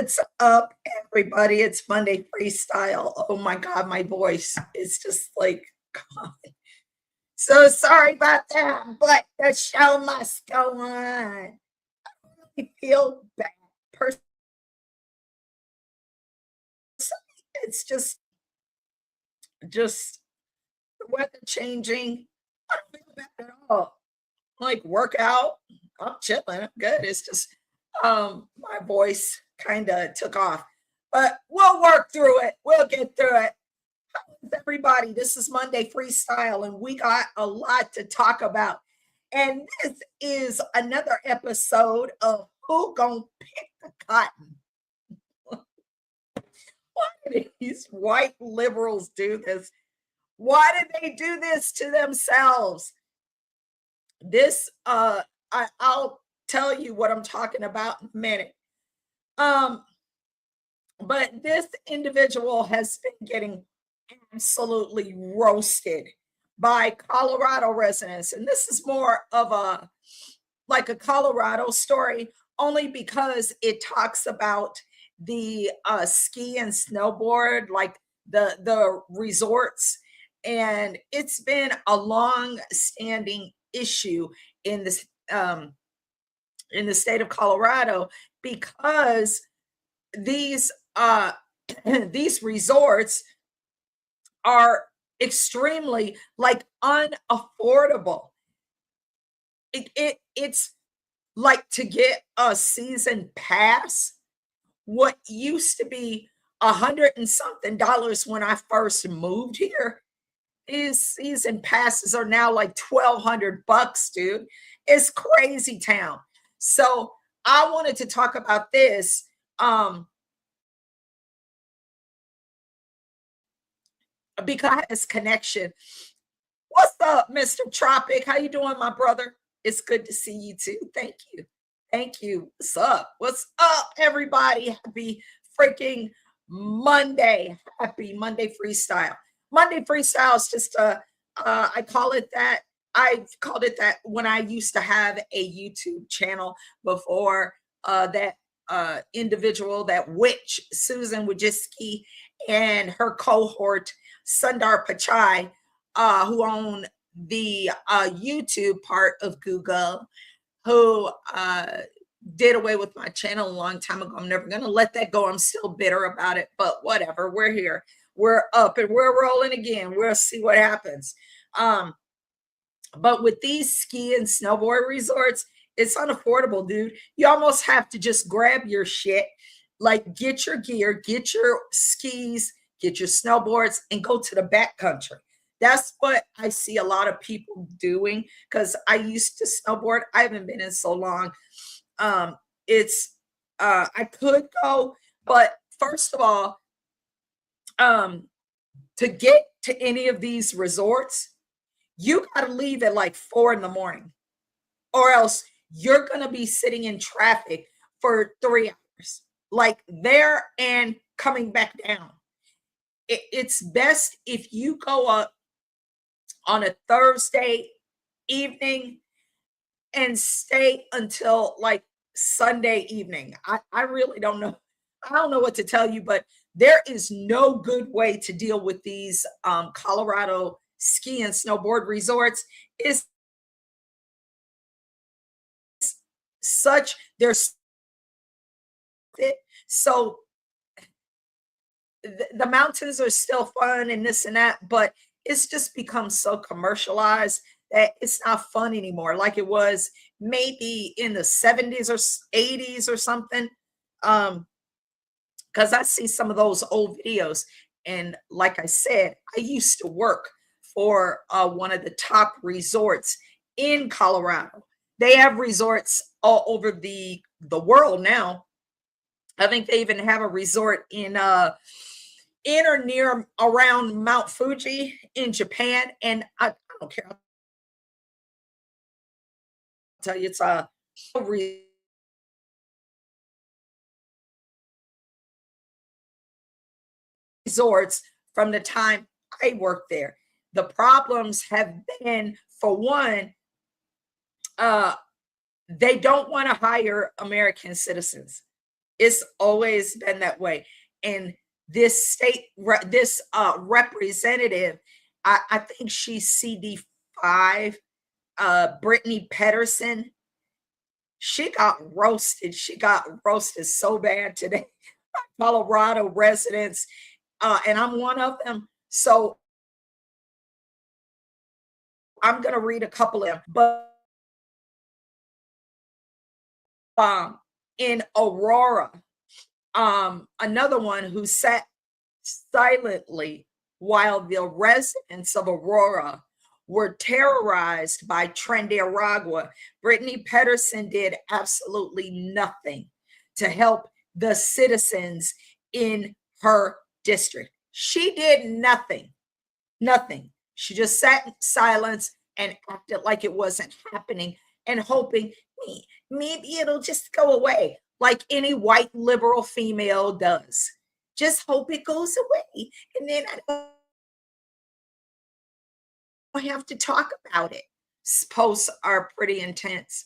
What's up, everybody? It's Monday Freestyle. Oh my God, my voice is just like, God. So sorry about that, but the show must go on. I feel bad. Personally, it's just the weather changing. I don't feel bad at all. Like workout, I'm chilling. I'm good. It's just my voice kind of took off, but we'll work through it. We'll get through it. Everybody, this is Monday Freestyle, and we got a lot to talk about. And this is another episode of Who Gonna Pick the Cotton? Why do these white liberals do this? Why did they do this to themselves? This I'll tell you what I'm talking about in a minute. Um, but this individual has been getting absolutely roasted by Colorado residents. And this is more of a like a Colorado story, only because it talks about the ski and snowboard, like the resorts. And it's been a long standing issue in this in the state of Colorado because these these resorts are extremely like unaffordable. It's like to get a season pass. What used to be $100 and something when I first moved here, these season passes are now like $1,200, dude. It's crazy town. So I wanted to talk about this. Because it's connection. What's up, Mr. Tropic? How you doing, my brother? It's good to see you too. Thank you. Thank you. What's up? What's up, everybody? Happy freaking Monday. Happy Monday Freestyle. Monday Freestyle is just I call it that. I called it that when I used to have a YouTube channel before that individual, that witch, Susan Wojcicki, and her cohort Sundar Pichai, who own the YouTube part of Google, who did away with my channel a long time ago. I'm never going to let that go. I'm still bitter about it, but whatever. We're here. We're up and we're rolling again. We'll see what happens. But with these ski and snowboard resorts, it's unaffordable, dude. You almost have to just grab your shit, like get your gear, get your skis, get your snowboards, and go to the backcountry. That's what I see a lot of people doing because I used to snowboard. I haven't been in so long. It's I could go, but first of all, to get to any of these resorts, you got to leave at like 4 in the morning, or else you're going to be sitting in traffic for 3 hours, like there and coming back down. It's best if you go up on a Thursday evening and stay until like Sunday evening. I really don't know. I don't know what to tell you, but there is no good way to deal with these Colorado ski and snowboard resorts. Is such there's so the mountains are still fun and this and that, but it's just become so commercialized that it's not fun anymore like it was maybe in the 70s or 80s or something. Because I see some of those old videos, and like I said, I used to work for one of the top resorts in Colorado. They have resorts all over the world now. I think they even have a resort in or near around Mount Fuji in Japan. And I don't care. I'll tell you, it's a resorts from the time I worked there. The problems have been, for one, uh, they don't want to hire American citizens. It's always been that way. And this representative, I think she's CD5, Brittany Pedersen. She got roasted. She got roasted so bad today. Colorado residents, and I'm one of them. So I'm going to read a couple of them. But in Aurora, another one who sat silently while the residents of Aurora were terrorized by Trinidad. Brittany Pedersen did absolutely nothing to help the citizens in her district. She did nothing, nothing. She just sat in silence and acted like it wasn't happening and hoping maybe it'll just go away, like any white liberal female does. Just hope it goes away. And then I don't have to talk about it. Posts are pretty intense.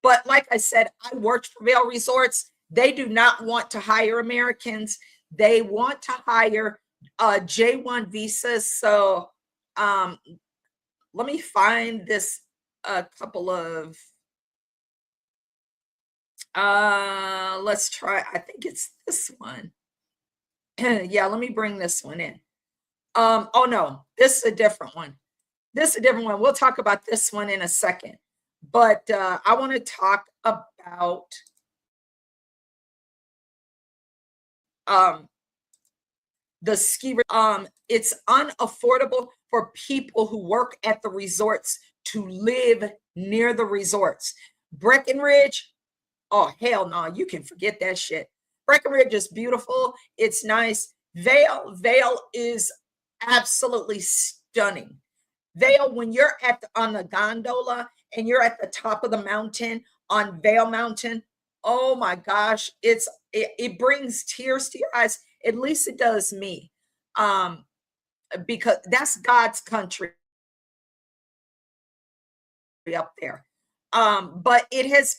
But like I said, I worked for Vail Resorts. They do not want to hire Americans. They want to hire J1 visas. So let me find this a couple of let's try. I think it's this one. Yeah, let me bring this one in. Oh no, this is a different one. This is a different one. We'll talk about this one in a second. But I want to talk about the ski. It's unaffordable for people who work at the resorts to live near the resorts. Breckenridge, oh hell no, you can forget that shit. Breckenridge is beautiful. It's nice. Vail is absolutely stunning. Vail, when you're on the gondola and you're at the top of the mountain on Vail Mountain, oh my gosh, it brings tears to your eyes. At least it does me, because that's God's country up there. But it has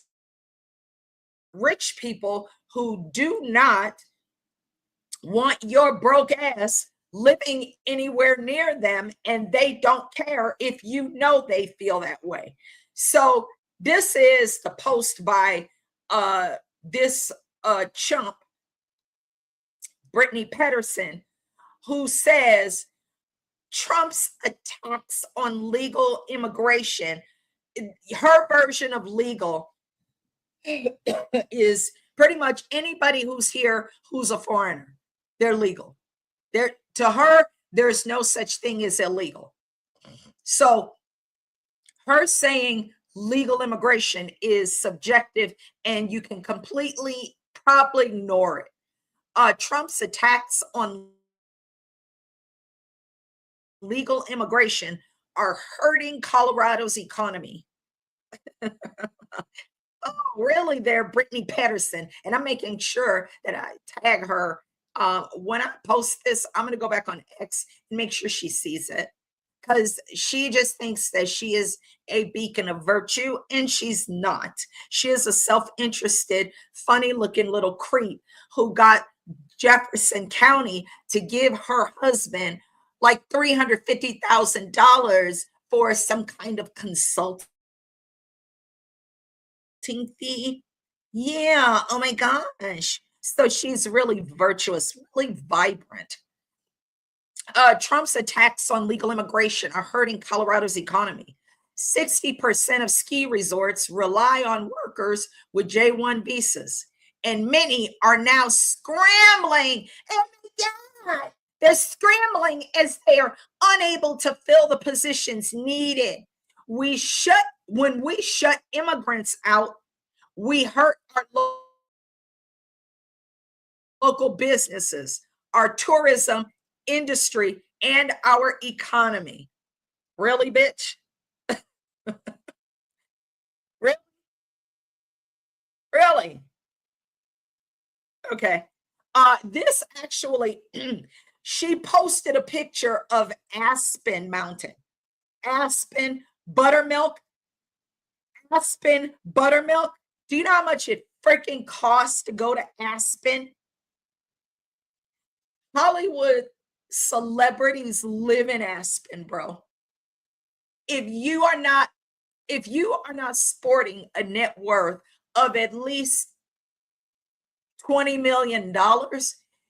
rich people who do not want your broke ass living anywhere near them, and they don't care if you know they feel that way. So this is the post by this chump, Brittany Pedersen, who says Trump's attacks on legal immigration, her version of legal is pretty much anybody who's here who's a foreigner. They're legal. To her, there's no such thing as illegal. So her saying legal immigration is subjective and you can completely probably ignore it. Trump's attacks on legal immigration are hurting Colorado's economy. Oh, really there, Brittany Pedersen. And I'm making sure that I tag her. When I post this, I'm going to go back on X and make sure she sees it, because she just thinks that she is a beacon of virtue, and she's not. She is a self-interested, funny-looking little creep who got Jefferson County to give her husband like $350,000 for some kind of consulting fee. Yeah, oh my gosh. So she's really virtuous, really vibrant. Trump's attacks on legal immigration are hurting Colorado's economy. 60% of ski resorts rely on workers with J1 visas, and many are now scrambling. Oh my God. They're scrambling as they are unable to fill the positions needed. When we shut immigrants out, we hurt our local businesses, our tourism industry, and our economy. Really, bitch? Really? Really? Okay. This actually, she posted a picture of Aspen Mountain. Aspen buttermilk. Aspen buttermilk. Do you know how much it freaking costs to go to Aspen? Hollywood celebrities live in Aspen, bro. If you are not if you are not sporting a net worth of at least $20 million,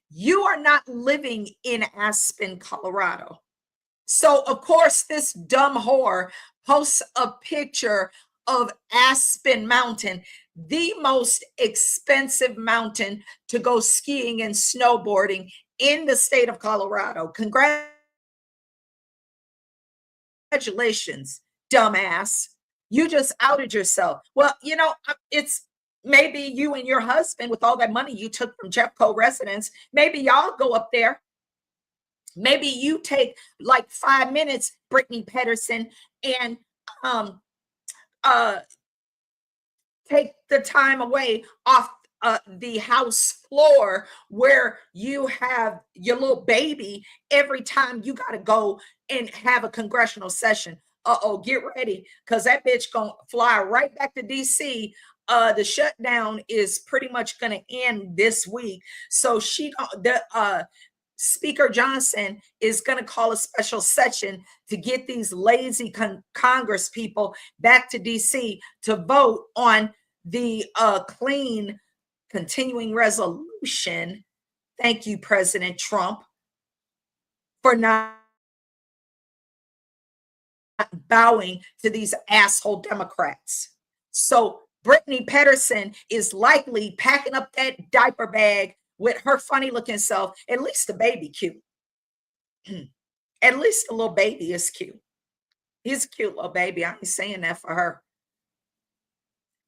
you are not living in Aspen, Colorado. So, of course, this dumb whore posts a picture of Aspen Mountain, the most expensive mountain to go skiing and snowboarding in the state of Colorado. Congratulations, dumbass. You just outed yourself. Well, it's maybe you and your husband, with all that money you took from Jeffco residents, maybe y'all go up there. Maybe you take like 5 minutes, Brittany Pedersen, and uh take the time away off the house floor where you have your little baby every time you got to go and have a congressional session. Get ready, because that bitch gonna fly right back to DC. The shutdown is pretty much gonna end this week. So Speaker Johnson is going to call a special session to get these lazy Congress people back to DC to vote on the clean continuing resolution. Thank you, President Trump, for not bowing to these asshole Democrats. So Brittany Pedersen is likely packing up that diaper bag with her funny looking self. At least the baby cute. At least the little baby is cute. He's a cute little baby. I ain't saying that for her.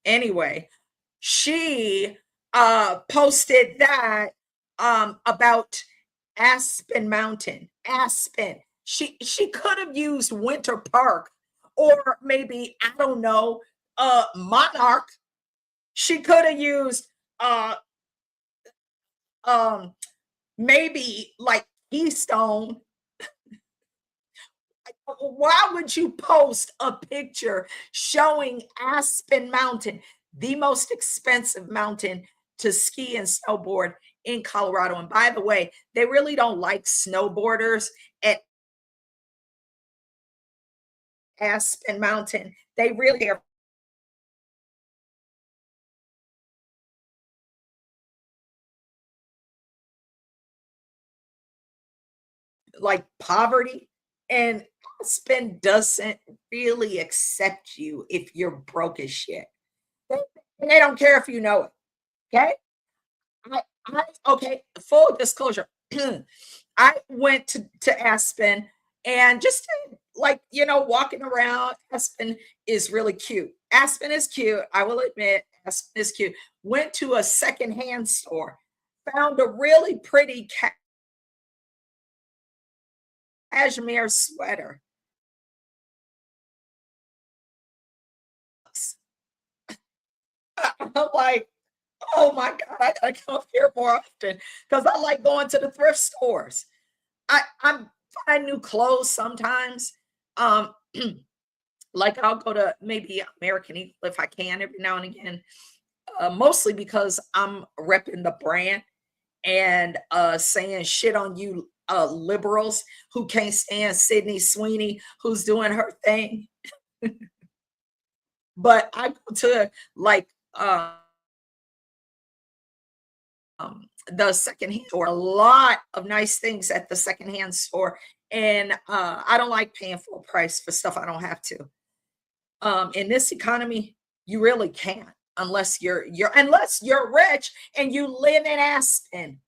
Anyway, she posted that about Aspen Mountain. Aspen. She could have used Winter Park, or maybe, I don't know, Monarch. She could have used maybe like Keystone. Why would you post a picture showing Aspen Mountain, the most expensive mountain to ski and snowboard in Colorado? And by the way, they really don't like snowboarders at Aspen Mountain. They really are like poverty, and Aspen doesn't really accept you if you're broke as shit. They don't care if you know it. Okay. Okay, full disclosure. I went to Aspen, and just like, walking around. Aspen is really cute. Aspen is cute. I will admit, Aspen is cute. Went to a secondhand store, found a really pretty cashmere sweater. I'm like, oh my God, I gotta come here more often, because I like going to the thrift stores. I find new clothes sometimes. Um, like I'll go to maybe American Eagle if I can every now and again. Mostly because I'm repping the brand and saying shit on you liberals who can't stand Sydney Sweeney, who's doing her thing. But I go to like the secondhand store, a lot of nice things at the secondhand store. And I don't like paying full price for stuff I don't have to. In this economy, you really can't, unless you're rich and you live in Aspen.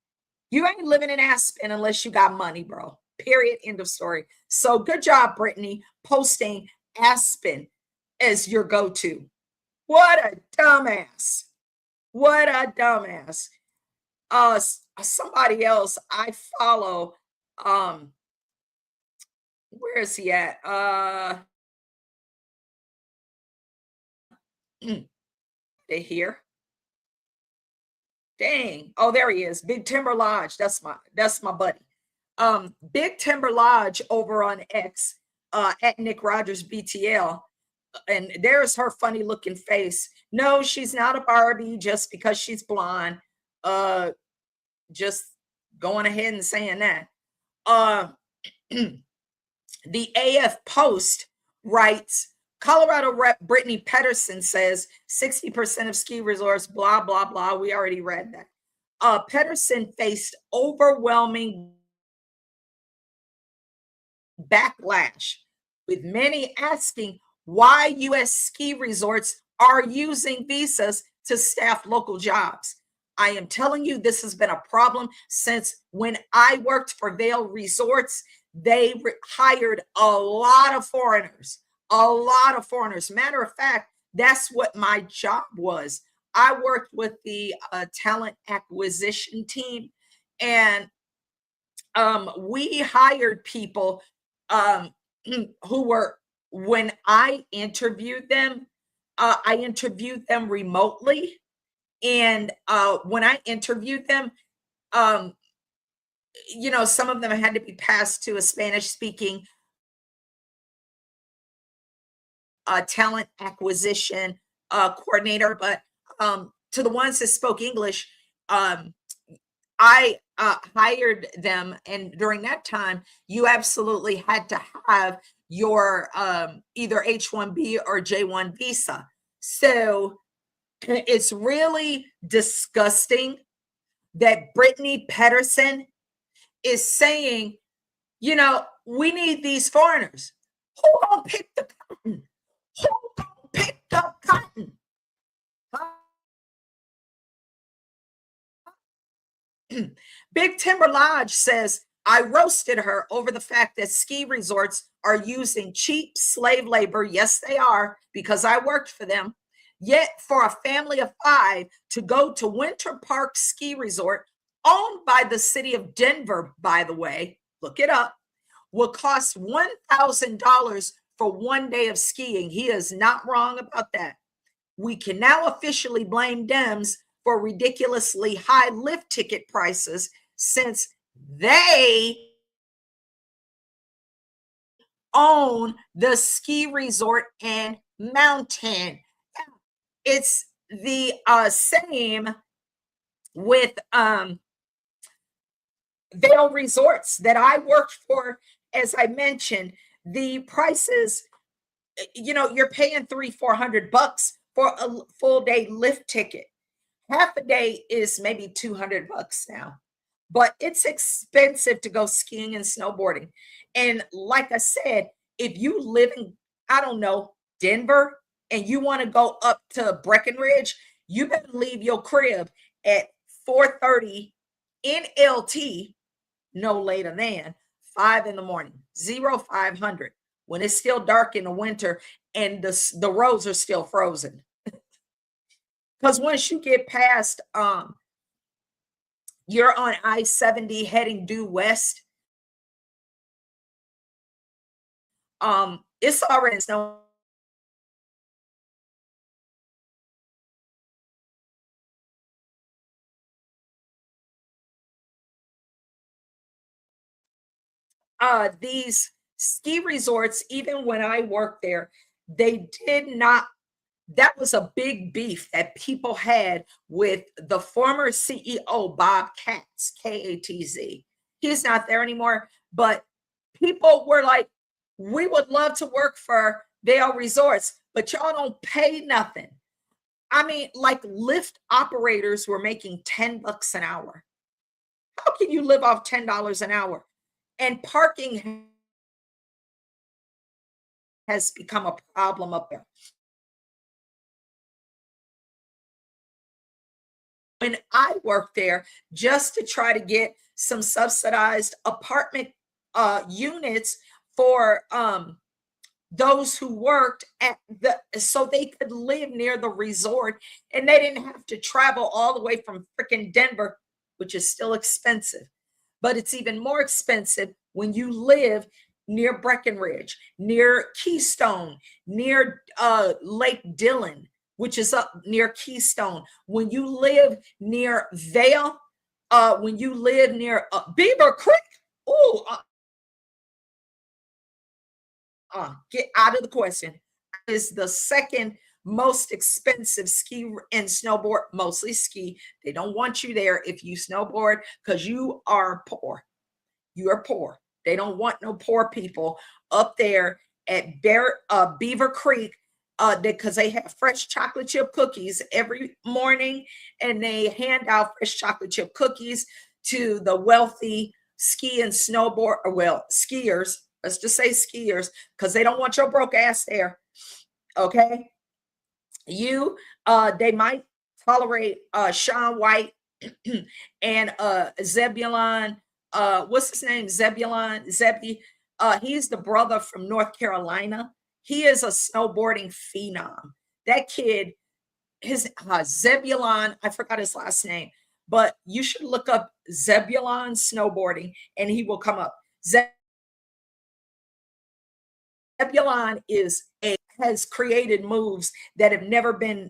You ain't living in Aspen unless you got money, bro. Period. End of story. So good job, Brittany, posting Aspen as your go-to. What a dumbass. What a dumbass. Somebody else I follow, where is he at? They here. Dang. Oh, there he is. Big Timber Lodge. That's my buddy. Big Timber Lodge over on X, at Nick Rogers BTL, And there's her funny looking face. No, she's not a Barbie just because she's blonde. Uh, just going ahead and saying that. Uh, the AF Post writes, Colorado Rep Brittany Pedersen says 60% of ski resorts, blah, blah, blah. We already read that. Pedersen faced overwhelming backlash, with many asking why U.S. ski resorts are using visas to staff local jobs. I am telling you, this has been a problem since when I worked for Vail Resorts. They hired a lot of foreigners, a lot of foreigners. Matter of fact, that's what my job was. I worked with the talent acquisition team, and we hired people who were, when I interviewed them, I interviewed them remotely. And when I interviewed them, um, some of them had to be passed to a Spanish speaking talent acquisition coordinator. But to the ones that spoke English, I hired them. And during that time, you absolutely had to have your either H-1B or J-1 visa. So it's really disgusting that Brittany Pedersen is saying, we need these foreigners. Who gonna pick the cotton? Who gonna pick the cotton? Big Timber Lodge says, I roasted her over the fact that ski resorts are using cheap slave labor. Yes, they are, because I worked for them. Yet for a family of 5 to go to Winter Park Ski Resort, owned by the city of Denver, by the way, look it up, will cost $1,000 for 1 day of skiing. He is not wrong about that. We can now officially blame Dems for ridiculously high lift ticket prices since they own the ski resort and mountain. It's the same with Vail Resorts that I worked for. As I mentioned, the prices, you're paying $300-400 for a full day lift ticket. Half a day is maybe $200 now, but it's expensive to go skiing and snowboarding. And like I said, if you live in, I don't know, Denver, and you want to go up to Breckenridge, you better leave your crib at 4:30 in LT, no later than 5 in the morning, 0500, when it's still dark in the winter and the roads are still frozen. Because once you get past, you're on I-70 heading due west, it's already snow. These ski resorts, even when I worked there, they did not. That was a big beef that people had with the former CEO, Bob Katz, Katz. He's not there anymore, but people were like, we would love to work for Vail Resorts, but y'all don't pay nothing. I mean, like lift operators were making $10 an hour. How can you live off $10 an hour? And parking has become a problem up there. When I worked there, just to try to get some subsidized apartment units for those who worked at so they could live near the resort and they didn't have to travel all the way from freaking Denver, which is still expensive. But it's even more expensive when you live near Breckenridge, near Keystone, near Lake Dillon, which is up near Keystone. When you live near Vail, when you live near Beaver Creek, get out of the question. is the second most expensive ski and snowboard, mostly ski. They don't want you there if you snowboard because you are poor. You are poor. They don't want no poor people up there at Beaver Creek because they have fresh chocolate chip cookies every morning, and they hand out fresh chocolate chip cookies to the wealthy ski and snowboard, or well, skiers. Let's just say skiers, because they don't want your broke ass there. Okay, you they might tolerate Sean White and Zebulon, what's his name? Zebulon, Zebby. He's the brother from North Carolina. He is a snowboarding phenom. That kid, his Zebulon, I forgot his last name, but you should look up Zebulon snowboarding and he will come up. Zebulon has created moves that have never been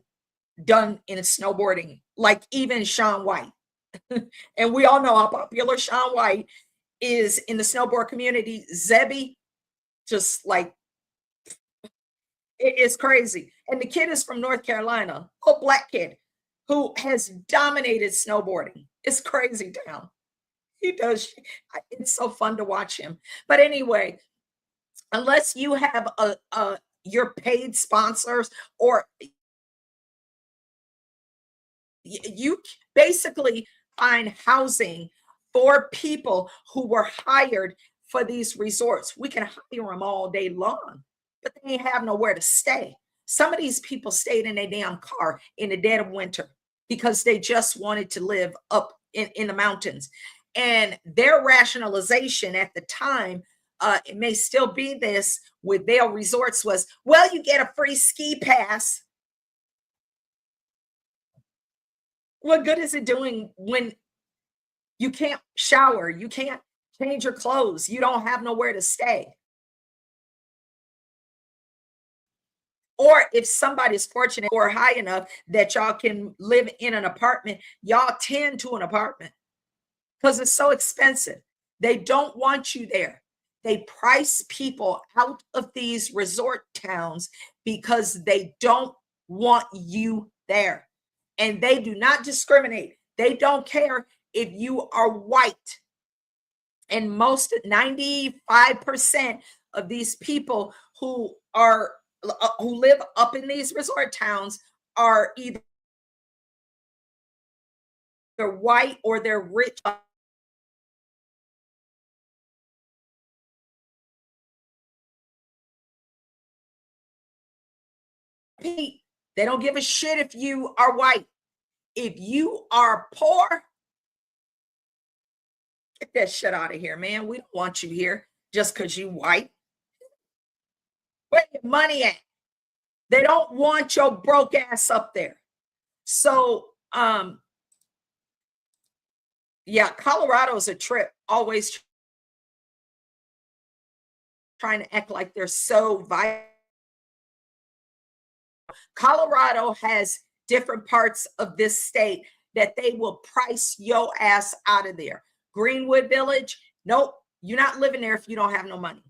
done in snowboarding, like even Sean White. And we all know how popular Sean White is in the snowboard community. Zebby, just like, it is crazy. And the kid is from North Carolina, a black kid who has dominated snowboarding. It's crazy town. He does. It's so fun to watch him. But anyway, unless you have your paid sponsors, or you basically find housing for people who were hired for these resorts. We can hire them all day long, but they ain't have nowhere to stay. Some of these people stayed in a damn car in the dead of winter because they just wanted to live up in the mountains. And their rationalization at the time, it may still be this with Vail Resorts, was, well, you get a free ski pass. What good is it doing when you can't shower, you can't change your clothes, you don't have nowhere to stay? Or if somebody's fortunate or high enough that y'all can live in an apartment, y'all tend to an apartment because it's so expensive. They don't want you there. They price people out of these resort towns because they don't want you there. And they do not discriminate. They don't care if you are white. And most 95% of these people who are who live up in these resort towns are either white or they're rich. They don't give a shit if you are white. If you are poor, get that shit out of here, man. We don't want you here just because you white. Where your money at? They don't want your broke ass up there. So yeah, Colorado's a trip. Always trying to act like they're so vital. Colorado has different parts of this state that they will price your ass out of there. Greenwood Village, nope, you're not living there if you don't have no money.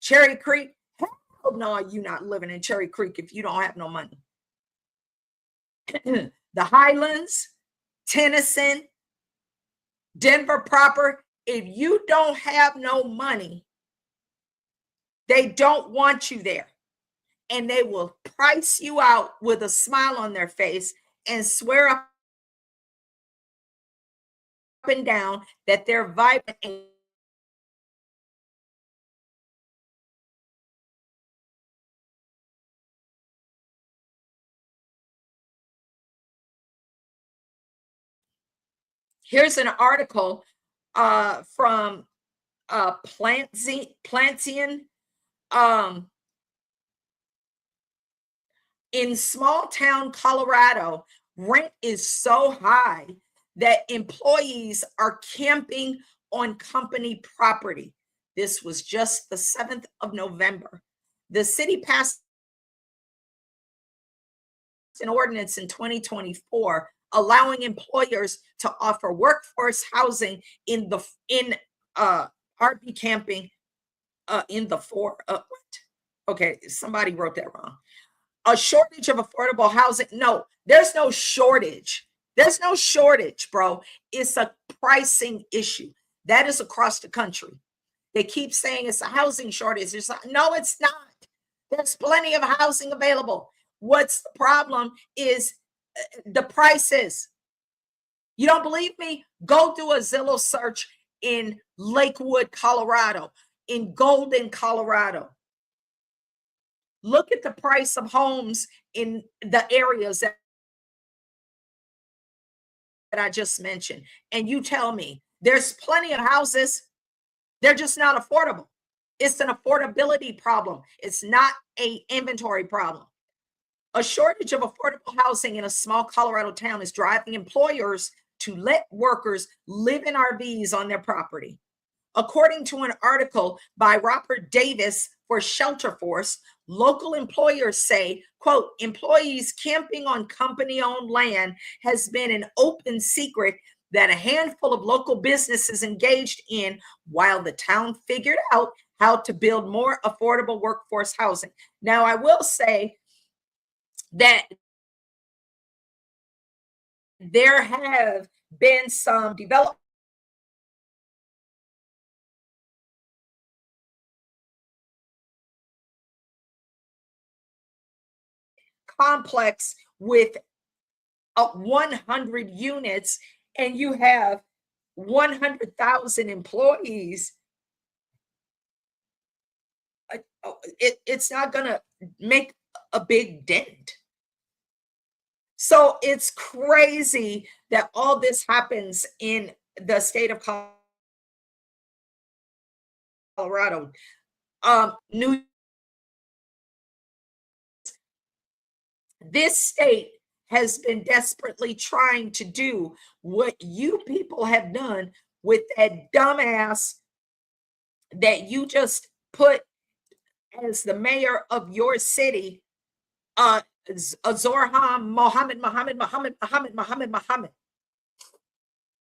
Cherry Creek, hell no, you're not living in Cherry Creek if you don't have no money. The Highlands, Tennyson, Denver proper, if you don't have no money, they don't want you there. And they will price you out with a smile on their face and swear up and down that they're vibrant. Here's an article from Plantian. In small town Colorado, rent is so high that employees are camping on company property. This was just the 7th of November. The city passed an ordinance in 2024 allowing employers to offer workforce housing in RV camping in the Okay, somebody wrote that wrong. A shortage of affordable housing. No, there's no shortage. There's no shortage, bro. It's a pricing issue. That is across the country. They keep saying it's a housing shortage. It's like, no, it's not. There's plenty of housing available. What's the problem is the prices. You don't believe me? Go do a Zillow search in Lakewood, Colorado, in Golden, Colorado. Look at the price of homes in the areas that I just mentioned, and you tell me there's plenty of houses, they're just not affordable. It's an affordability problem. It's not a inventory problem. A shortage of affordable housing in a small Colorado town is driving employers to let workers live in RVs on their property. According to an article by Robert Davis for Shelter Force, local employers say, quote, employees camping on company-owned land has been an open secret that a handful of local businesses engaged in while the town figured out how to build more affordable workforce housing. Now, I will say that there have been some development complex with 100 units and you have 100,000 employees. It's not going to make a big dent. So it's crazy that all this happens in the state of Colorado. New This state has been desperately trying to do what you people have done with that dumbass that you just put as the mayor of your city, Zorham Mohammed.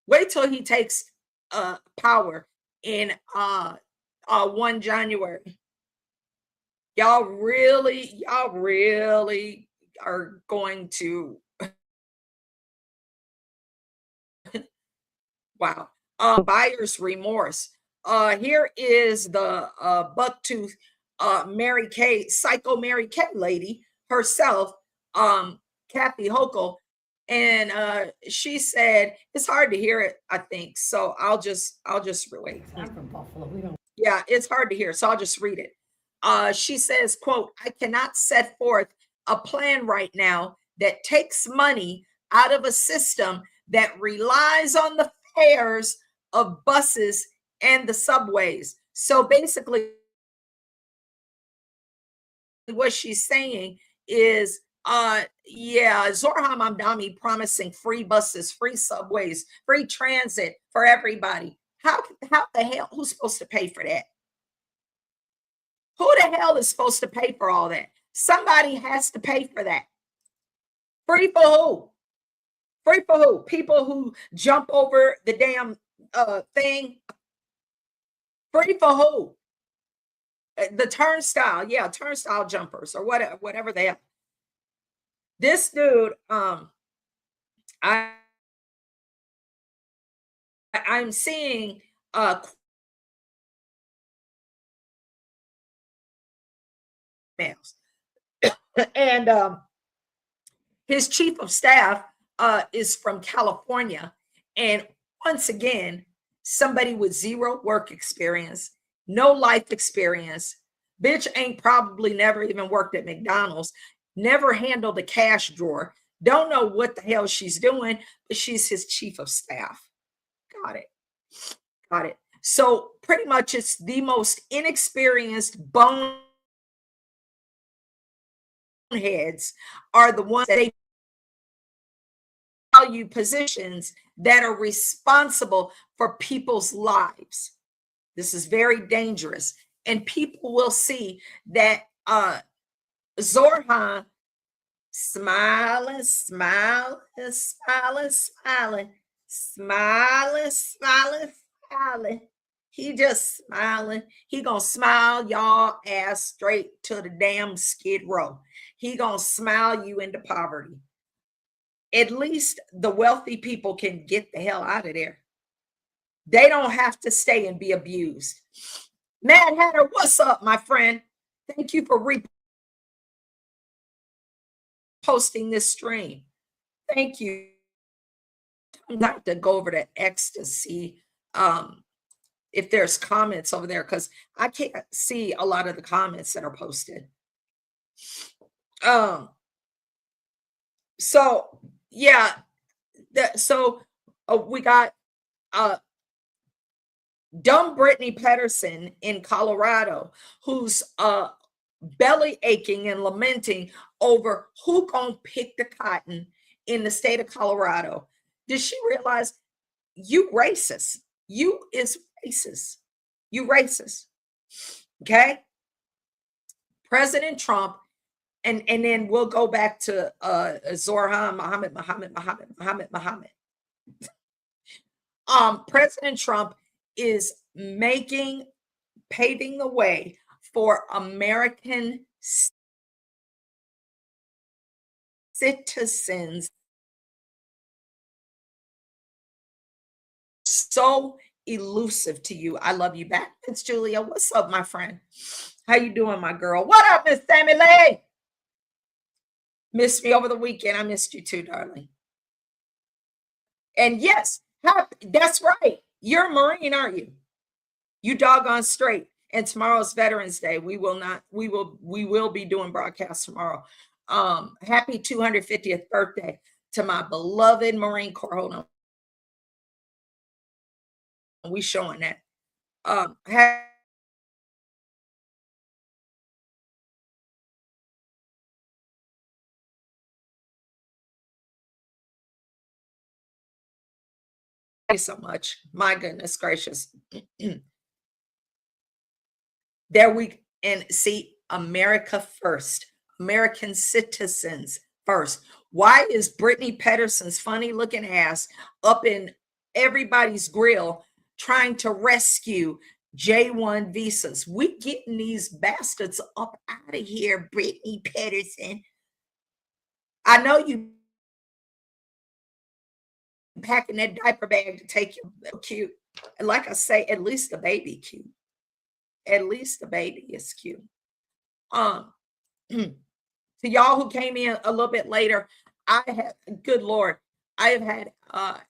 Wait till he takes power in 1 January. Y'all really are going to wow. Buyer's remorse. Here is the bucktooth Mary Kay, psycho Mary Kay lady herself, Kathy Hochul, and she said it's hard to hear it. I think so. I'll just relate. I'm from Buffalo. We don't. Yeah, it's hard to hear, so I'll just read it. She says, quote, I cannot set forth a plan right now that takes money out of a system that relies on the fares of buses and the subways. So basically, what she's saying is, yeah, Zorham Mamdani promising free buses, free subways, free transit for everybody. How the hell, who's supposed to pay for that? Who the hell is supposed to pay for all that? Somebody has to pay for that. Free for who? Free for who? People who jump over the damn thing. Free for who? The turnstile, yeah, turnstile jumpers or whatever they are. This dude, I'm seeing mails, and his chief of staff is from California, and once again, somebody with zero work experience, no life experience. Bitch ain't probably never even worked at McDonald's, never handled a cash drawer, don't know what the hell she's doing, but she's his chief of staff. Got it. Got it. So pretty much it's the most inexperienced boneheads are the ones that they value positions that are responsible for people's lives. This is very dangerous. And people will see that Zorha smiling, smiling, smiling, smiling, smiling, smiling, smiling. He just smiling. He gonna smile y'all ass straight to the damn skid row. He gonna smile you into poverty. At least the wealthy people can get the hell out of there. They don't have to stay and be abused. Mad Hatter, what's up, my friend? Thank you for reposting this stream. Thank you. I'm not to go over to X to see if there's comments over there because I can't see a lot of the comments that are posted. So yeah, we got dumb Brittany Pedersen in Colorado who's belly aching and lamenting over who gonna pick the cotton in the state of Colorado. Did she realize you racist? You is racist. You racist. Okay. President Trump, and then we'll go back to Zorhan Muhammad. President Trump is paving the way for American citizens. So elusive to you. I love you back. It's Julia. What's up, my friend? How you doing, my girl? What up, Miss Sammy Lee? Missed me over the weekend. I missed you too, darling. And yes, that's right. You're a Marine, aren't you? You doggone straight. And tomorrow's Veterans Day. We will be doing broadcasts tomorrow. Happy 250th birthday to my beloved Marine Corps. Hold on. We showing that. So much. My goodness gracious. There we and see America first. American citizens first. Why is Brittany Pedersen's funny looking ass up in everybody's grill trying to rescue J1 visas? We getting these bastards up out of here, Brittany Pedersen. I know you packing that diaper bag to take you. Cute. And like I say, at least the baby cute. At least the baby is cute. To y'all who came in a little bit later, I have, good Lord, I have had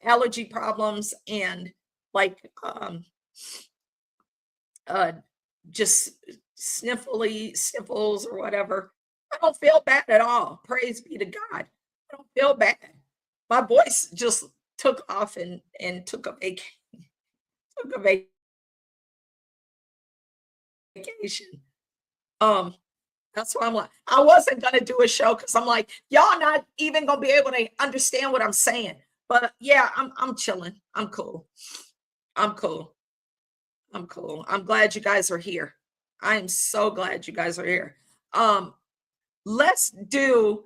allergy problems and like just sniffles or whatever. I don't feel bad at all. Praise be to God. I don't feel bad. My voice just took off and took a vacation. That's why I'm like, I wasn't gonna do a show because I'm like, y'all not even gonna be able to understand what I'm saying. But yeah, I'm chilling. I'm cool. I'm cool. I'm cool. I'm glad you guys are here. I am so glad you guys are here. Let's do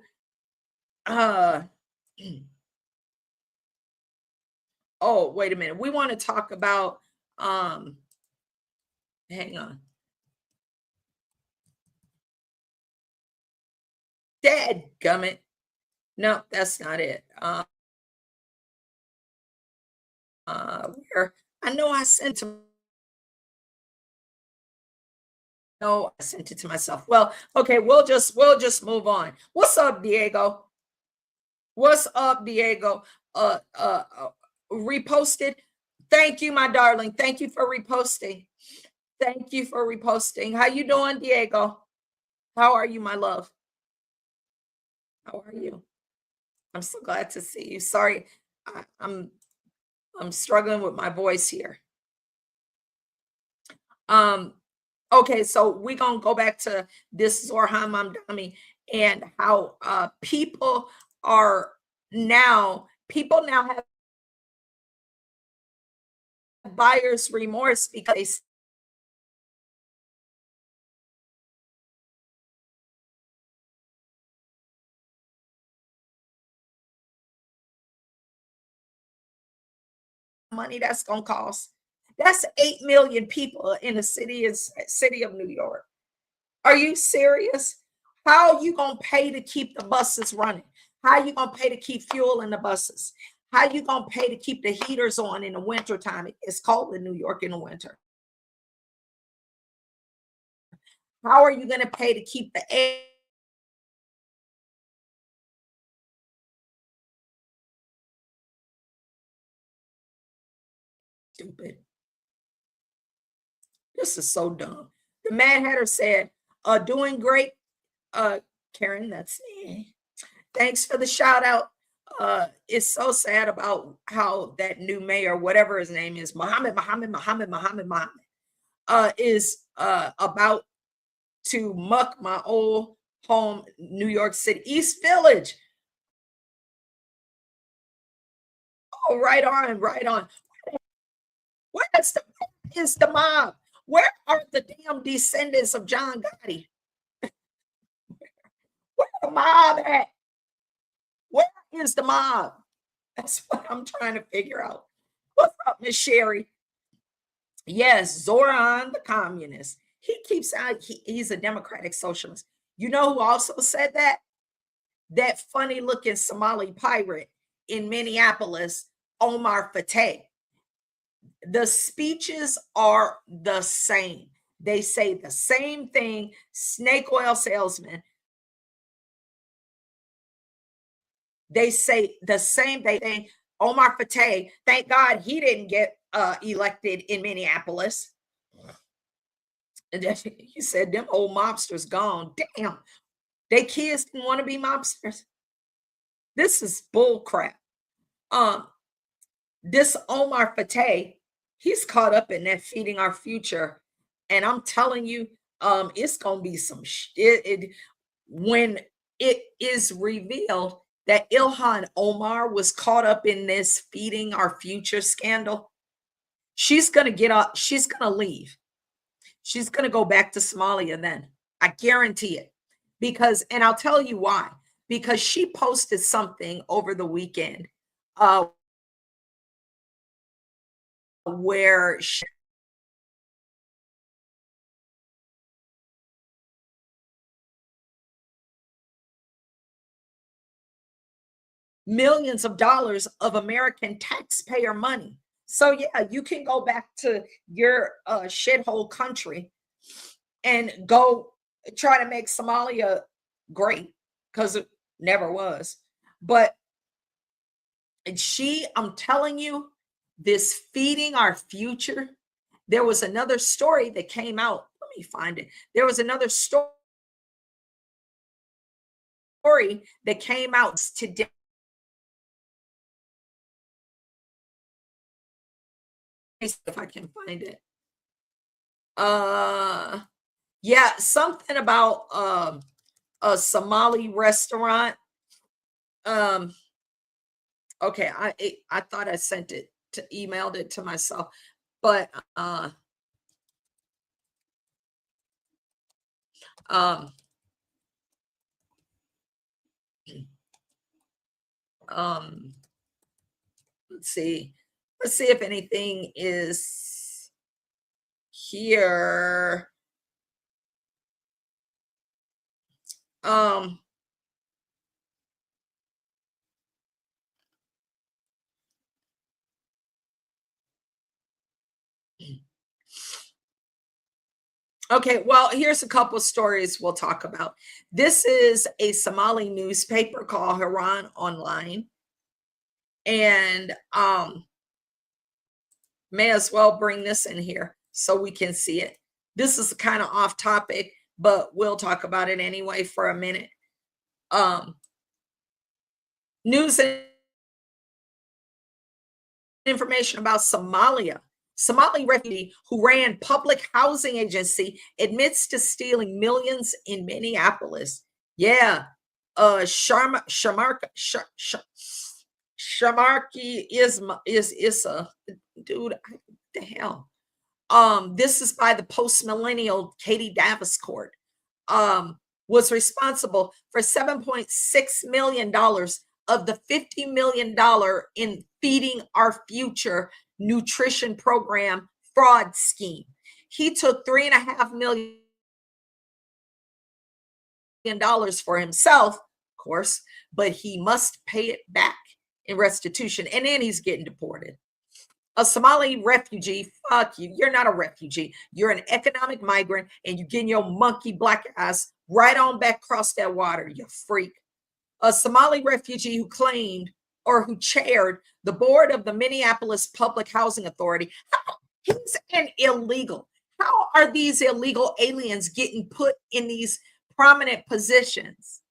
oh, wait a minute. We want to talk about hang on. Dadgummit. No, that's not it. Where I know I sent to no, I sent it to myself. Well, okay, we'll just move on. What's up, Diego? What's up, Diego? Reposted. Thank you, my darling. Thank you for reposting. Thank you for reposting. How you doing, Diego? How are you, my love? How are you? I'm so glad to see you. Sorry, I'm struggling with my voice here. Okay, so we're gonna go back to this Zorhan Mamdani and how people now have buyer's remorse because money that's gonna cost. That's 8 million people in the city of New York. Are you serious? How are you going to pay to keep the buses running? How are you going to pay to keep fuel in the buses? How are you going to pay to keep the heaters on in the wintertime? It's cold in New York in the winter. How are you going to pay to keep the air? Stupid. This is so dumb. The Mad Hatter said, doing great, Karen, that's me. Thanks for the shout out. It's so sad about how that new mayor, whatever his name is, Muhammad, is about to muck my old home, New York City, East Village. Oh, right on, right on. Is the mob? Where are the damn descendants of John Gotti? Where the mob at? Where is the mob? That's what I'm trying to figure out. What's up, Miss Sherry? Yes, Zoran the communist. He keeps out, he's a democratic socialist. You know who also said that? That funny looking Somali pirate in Minneapolis, Omar Fateh. The speeches are the same. They say the same thing. Snake oil salesman. They say the same thing. Omar Fateh, thank God he didn't get elected in Minneapolis. And he said, them old mobsters gone. Damn, they kids didn't want to be mobsters. This is bull crap. This Omar Fateh, he's caught up in that feeding our future. And I'm telling you, it's going to be some shit. When it is revealed that Ilhan Omar was caught up in this feeding our future scandal, she's going to get up. She's going to leave. She's going to go back to Somalia then. I guarantee it. Because, and I'll tell you why. Because she posted something over the weekend where millions of dollars of American taxpayer money. So yeah, you can go back to your shithole country and go try to make Somalia great, because it never was. But I'm telling you, this feeding our future. There was another story that came out. Let me find it. There was another story that came out today. If I can find it. Yeah, something about a Somali restaurant. Okay, I thought I sent it to emailed it to myself, but um um let's see. Let's see if anything is here. Um Okay, well, here's a couple of stories we'll talk about. This is a Somali newspaper called Haran Online. And may as well bring this in here so we can see it. This is kind of off topic, but we'll talk about it anyway for a minute. News and information about Somalia. Somali refugee who ran public housing agency admits to stealing millions in Minneapolis. Yeah. Shamarki is a dude. What the hell? This is by the post-millennial Katie Davenport. Was responsible for $7.6 million of the $50 million in Feeding Our Future nutrition program fraud scheme. He took $3.5 million for himself, of course, but he must pay it back in restitution, and then he's getting deported. A Somali refugee, fuck you. You're not a refugee. You're an economic migrant, and you're getting your monkey black ass right on back across that water, you freak. A Somali refugee who claimed or who chaired the board of the Minneapolis Public Housing Authority. He's an illegal. How are these illegal aliens getting put in these prominent positions?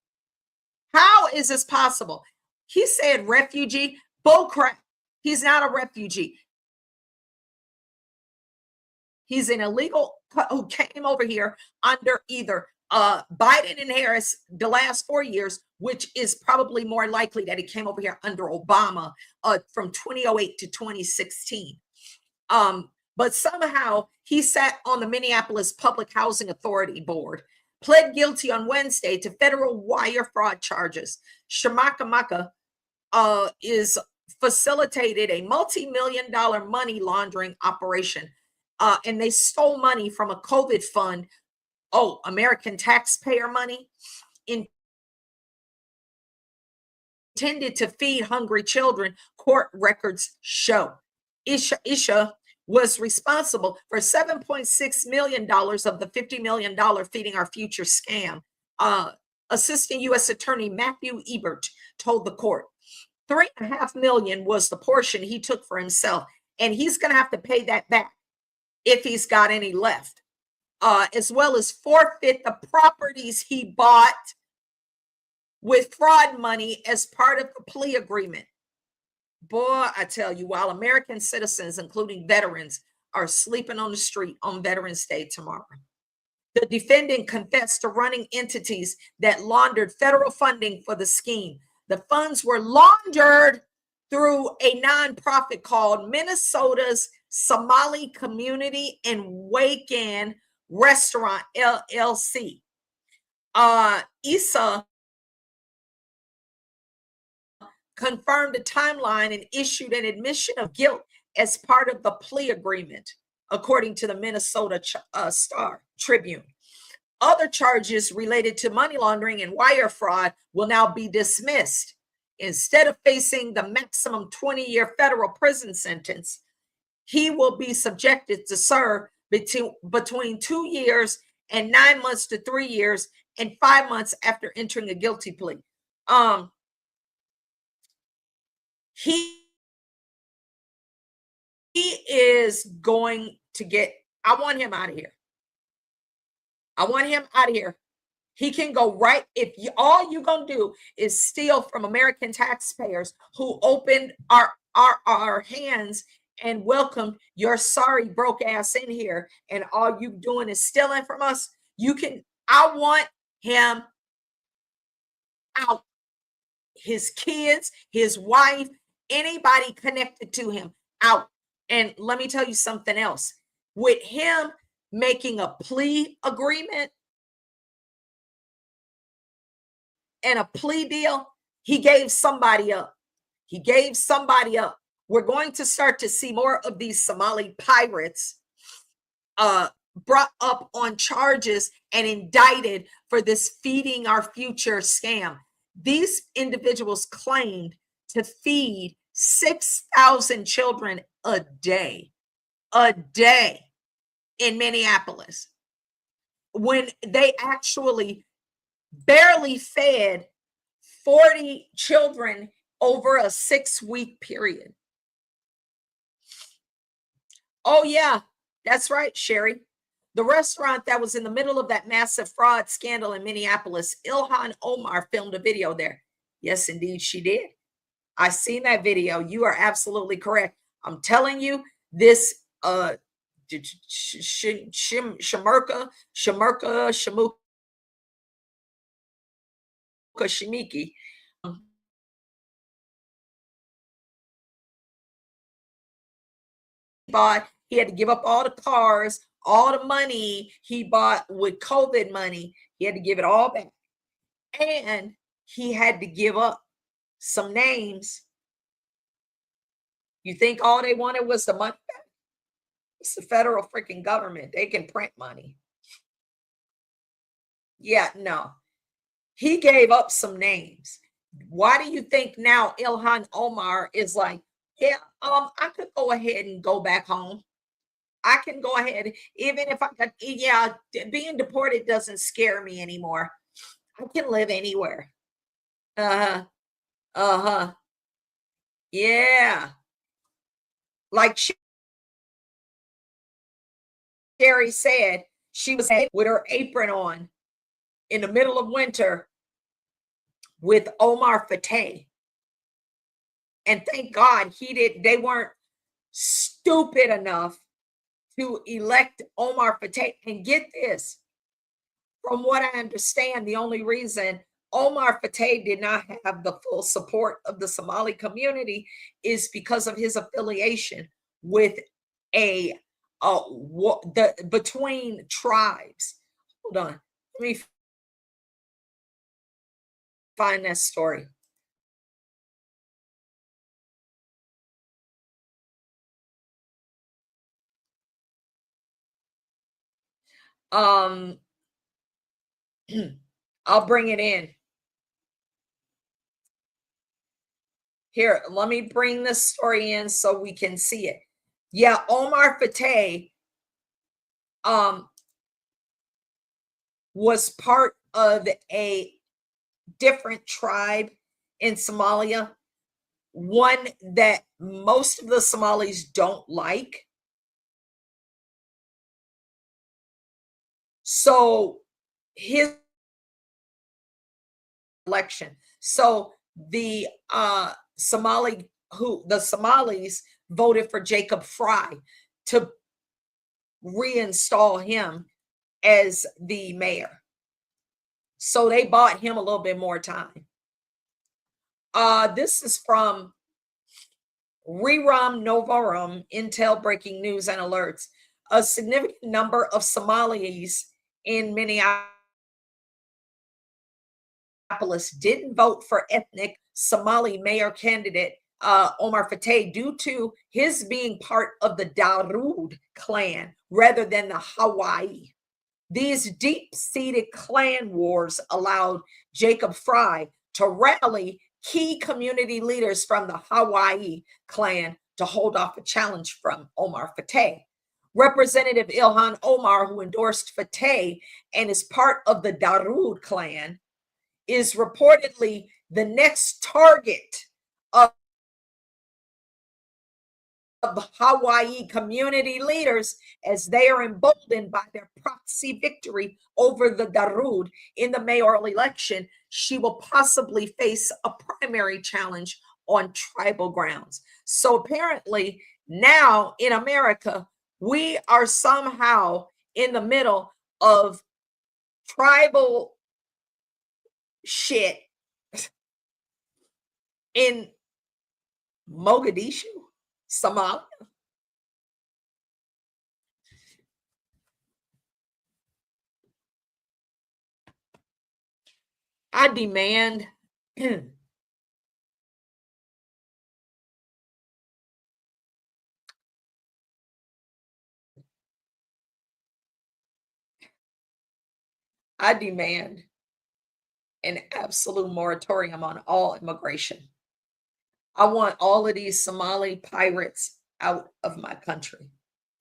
How is this possible? He said refugee. Bull crap. He's not a refugee. He's an illegal who came over here under either Biden and Harris the last 4 years, which is probably more likely that he came over here under Obama from 2008 to 2016. But somehow he sat on the Minneapolis Public Housing Authority board, pled guilty on Wednesday to federal wire fraud charges. Shamakama is facilitated a multi-million-dollar money laundering operation. And they stole money from a COVID fund. Oh, American taxpayer money intended to feed hungry children, court records show. Isha was responsible for $7.6 million of the $50 million Feeding Our Future scam. Assistant U.S. Attorney Matthew Ebert told the court $3.5 million was the portion he took for himself, and he's going to have to pay that back if he's got any left, as well as forfeit the properties he bought with fraud money as part of the plea agreement. Boy, I tell you, while American citizens, including veterans, are sleeping on the street on Veterans Day tomorrow. The defendant confessed to running entities that laundered federal funding for the scheme. The funds were laundered through a nonprofit called Minnesota's Somali Community and Weekend Restaurant LLC. Issa confirmed the timeline and issued an admission of guilt as part of the plea agreement, according to the Minnesota Star Tribune. Other charges related to money laundering and wire fraud will now be dismissed. Instead of facing the maximum 20-year federal prison sentence, he will be subjected to serve between 2 years and 9 months to 3 years and 5 months after entering a guilty plea. He is going to get, I want him out of here. I want him out of here. He can go right. If you, all you're going to do is steal from American taxpayers who opened our hands and welcomed your sorry broke ass in here, and all you doing is stealing from us, you can, I want him out. His kids, his wife, anybody connected to him out. And let me tell you something else. With him making a plea agreement and a plea deal, he gave somebody up. He gave somebody up. We're going to start to see more of these Somali pirates brought up on charges and indicted for this Feeding Our Future scam. These individuals claimed to feed 6,000 children a day in Minneapolis, when they actually barely fed 40 children over a 6-week period. Oh, yeah, that's right, Sherry. The restaurant that was in the middle of that massive fraud scandal in Minneapolis, Ilhan Omar filmed a video there. Yes, indeed, she did. I seen that video. You are absolutely correct. I'm telling you, this Shamuka Shimiki. He had to give up all the cars, all the money he bought with COVID money. He had to give it all back. And he had to give up some names. You think all they wanted was the money back? It's the federal freaking government. They can print money. Yeah, no. He gave up some names. Why do you think now Ilhan Omar is like, yeah, I could go ahead and go back home. I can go ahead, even if I got, yeah, being deported doesn't scare me anymore. I can live anywhere. Uh-huh. Uh-huh. Yeah. Like Sherry said, she was with her apron on in the middle of winter with Omar Fateh. And thank God they weren't stupid enough to elect Omar Fateh. And get this, from what I understand, the only reason Omar Fateh did not have the full support of the Somali community is because of his affiliation with a between tribes. Hold on, let me find that story. Um, I'll bring it in. Here, let me bring this story in so we can see it. Yeah, Omar Fateh was part of a different tribe in Somalia, one that most of the Somalis don't like. So his election. So the Somalis voted for Jacob Fry to reinstall him as the mayor. So they bought him a little bit more time. This is from Reram Novarum, Intel breaking news and alerts. A significant number of Somalis in Minneapolis didn't vote for ethnic Somali mayor candidate Omar Fateh due to his being part of the Dawood clan rather than the Hawaii. These deep-seated clan wars allowed Jacob Fry to rally key community leaders from the Hawaii clan to hold off a challenge from Omar Fateh. Representative Ilhan Omar, who endorsed Fateh and is part of the Dawood clan, is reportedly the next target of Hawaii community leaders as they are emboldened by their proxy victory over the Dawood in the mayoral election. She will possibly face a primary challenge on tribal grounds. So apparently now in America, we are somehow in the middle of tribal shit in Mogadishu, Somalia. I demand I demand an absolute moratorium on all immigration. I want all of these Somali pirates out of my country.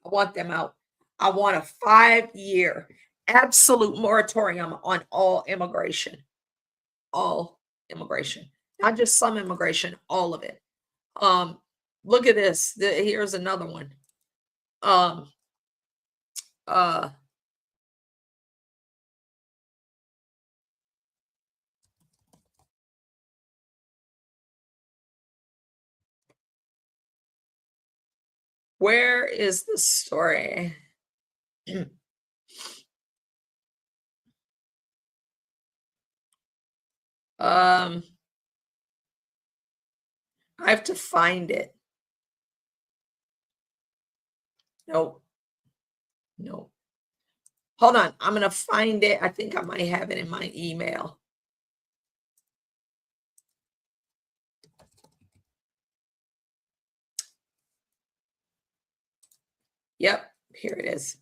I want them out. I want a 5-year absolute moratorium on all immigration. All immigration. Not just some immigration, all of it. Um, Look at this. Here's another one. Um, uh, where is the story? I have to find it. Nope. Nope. Hold on. I'm going to find it. I think I might have it in my email. Yep. Here it is.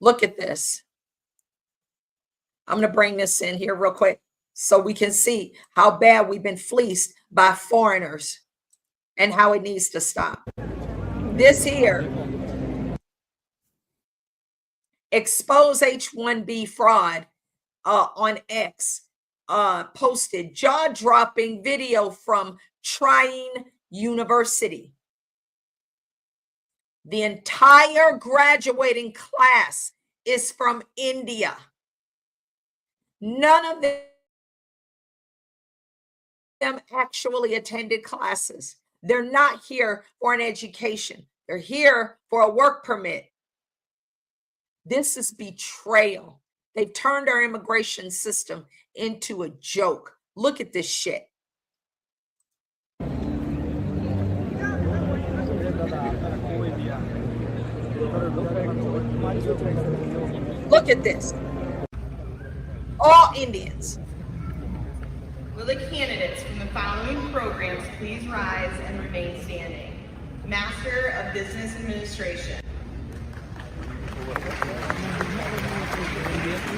Look at this. I'm going to bring this in here real quick so we can see how bad we've been fleeced by foreigners and how it needs to stop. This here, expose H-1B fraud on X, posted jaw-dropping video from Trine University. The entire graduating class is from India. None of them actually attended classes. They're not here for an education. They're here for a work permit. This is betrayal. They've turned our immigration system into a joke. Look at this shit. Look at this. All Indians. Will the candidates from the following programs please rise and remain standing? Master of Business Administration.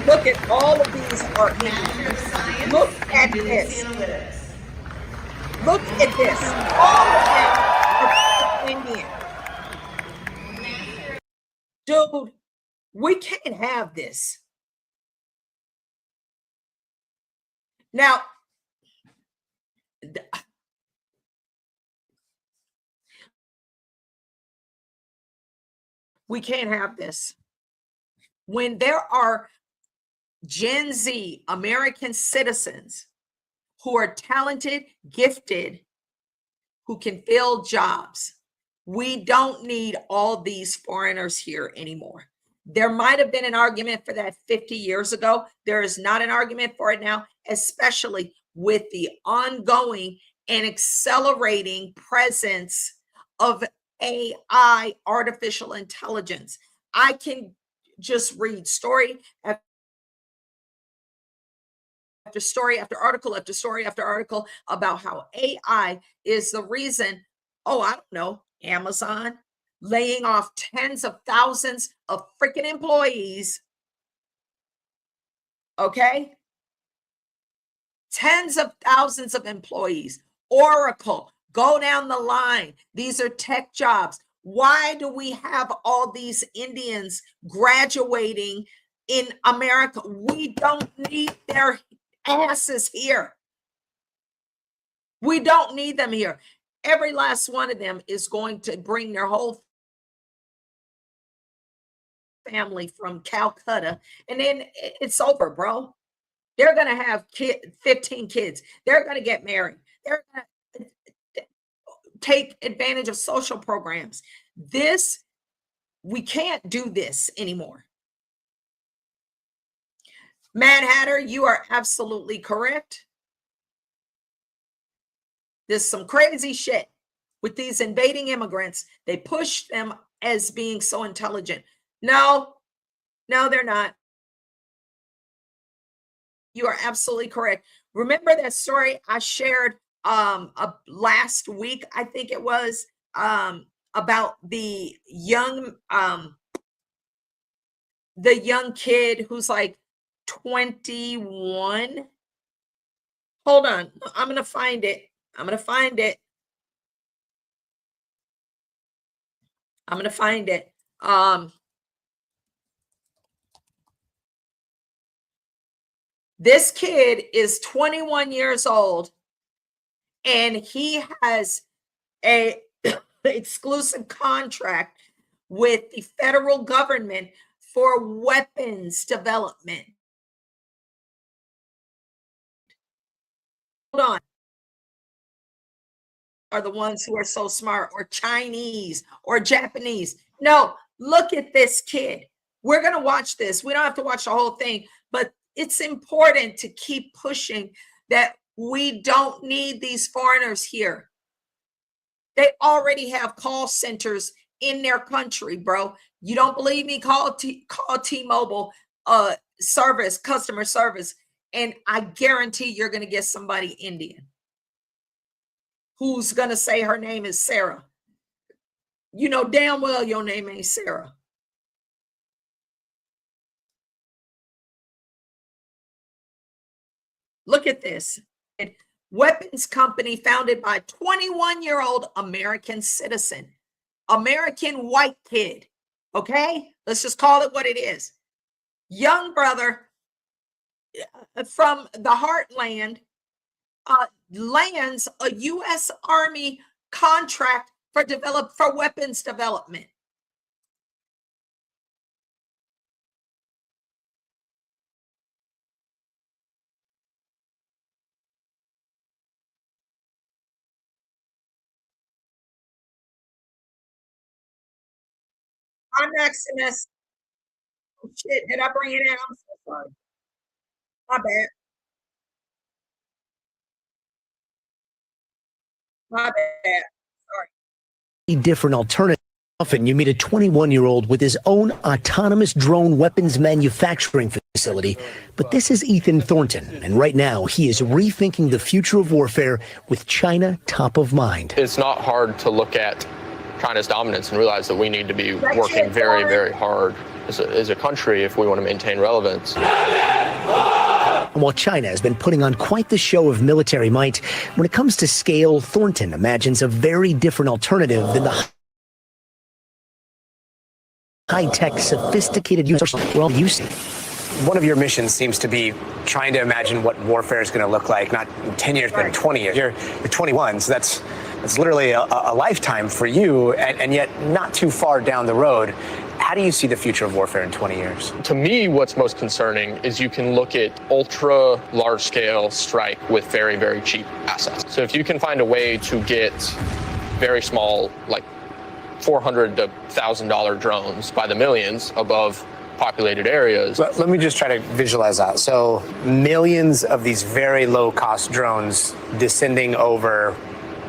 Look at all of these are Master of Science. Look at and Business this. Analytics. Look at this. All of them are Indian. Dude, we can't have this. Now, we can't have this. When there are Gen Z American citizens who are talented, gifted, who can fill jobs, we don't need all these foreigners here anymore. There might have been an argument for that 50 years ago. There is not an argument for it now, especially with the ongoing and accelerating presence of AI, artificial intelligence. I can just read story after story after article after story after article about how AI is the reason, oh, I don't know, Amazon laying off tens of thousands of freaking employees. Okay? Tens of thousands of employees. Oracle, go down the line. These are tech jobs. Why do we have all these Indians graduating in America? We don't need their asses here. We don't need them here. Every last one of them is going to bring their whole family from Calcutta, and then it's over, bro. They're going to have 15 kids. They're going to get married. They're going to take advantage of social programs. We can't do this anymore. Mad Hatter, you are absolutely correct. There's some crazy shit with these invading immigrants. They push them as being so intelligent. No, they're not. You are absolutely correct. Remember that story I shared last week, I think it was, about the young kid who's like 21. Hold on. I'm going to find it. This kid is 21 years old, and he has a exclusive contract with the federal government for weapons development. Hold on. Are the ones who are so smart, or Chinese or Japanese. No, look at this kid. We're going to watch this. We don't have to watch the whole thing, but it's important to keep pushing that we don't need these foreigners here. They already have call centers in their country, bro. You don't believe me? Call T-Mobile customer service, and I guarantee you're going to get somebody Indian. who's going to say her name is Sarah. You know damn well your name ain't Sarah. Look at this. Weapons company founded by 21-year-old American citizen, American white kid. Okay? Let's just call it what it is. Young brother from the heartland lands a U.S. Army contract for weapons development. I'm Maximus. Oh, shit, did I bring it in? I'm so sorry. My bad. My bad. Sorry. Different alternative. Often you meet a 21-year-old with his own autonomous drone weapons manufacturing facility, but this is Ethan Thornton, and right now he is rethinking the future of warfare with China top of mind. It's not hard to look at China's dominance and realize that we need to be working very, very hard as a country if we want to maintain relevance. While China has been putting on quite the show of military might, when it comes to scale, Thornton imagines a very different alternative than the high-tech, sophisticated use we're all used to. One of your missions seems to be trying to imagine what warfare is going to look like, not in 10 years, but in 20 years. You're 21, so that's literally a lifetime for you, and yet not too far down the road. How do you see the future of warfare in 20 years? To me, what's most concerning is you can look at ultra large-scale strike with very, very cheap assets. So if you can find a way to get very small, like $400 to $1,000 drones by the millions above populated areas. Let me just try to visualize that. So millions of these very low-cost drones descending over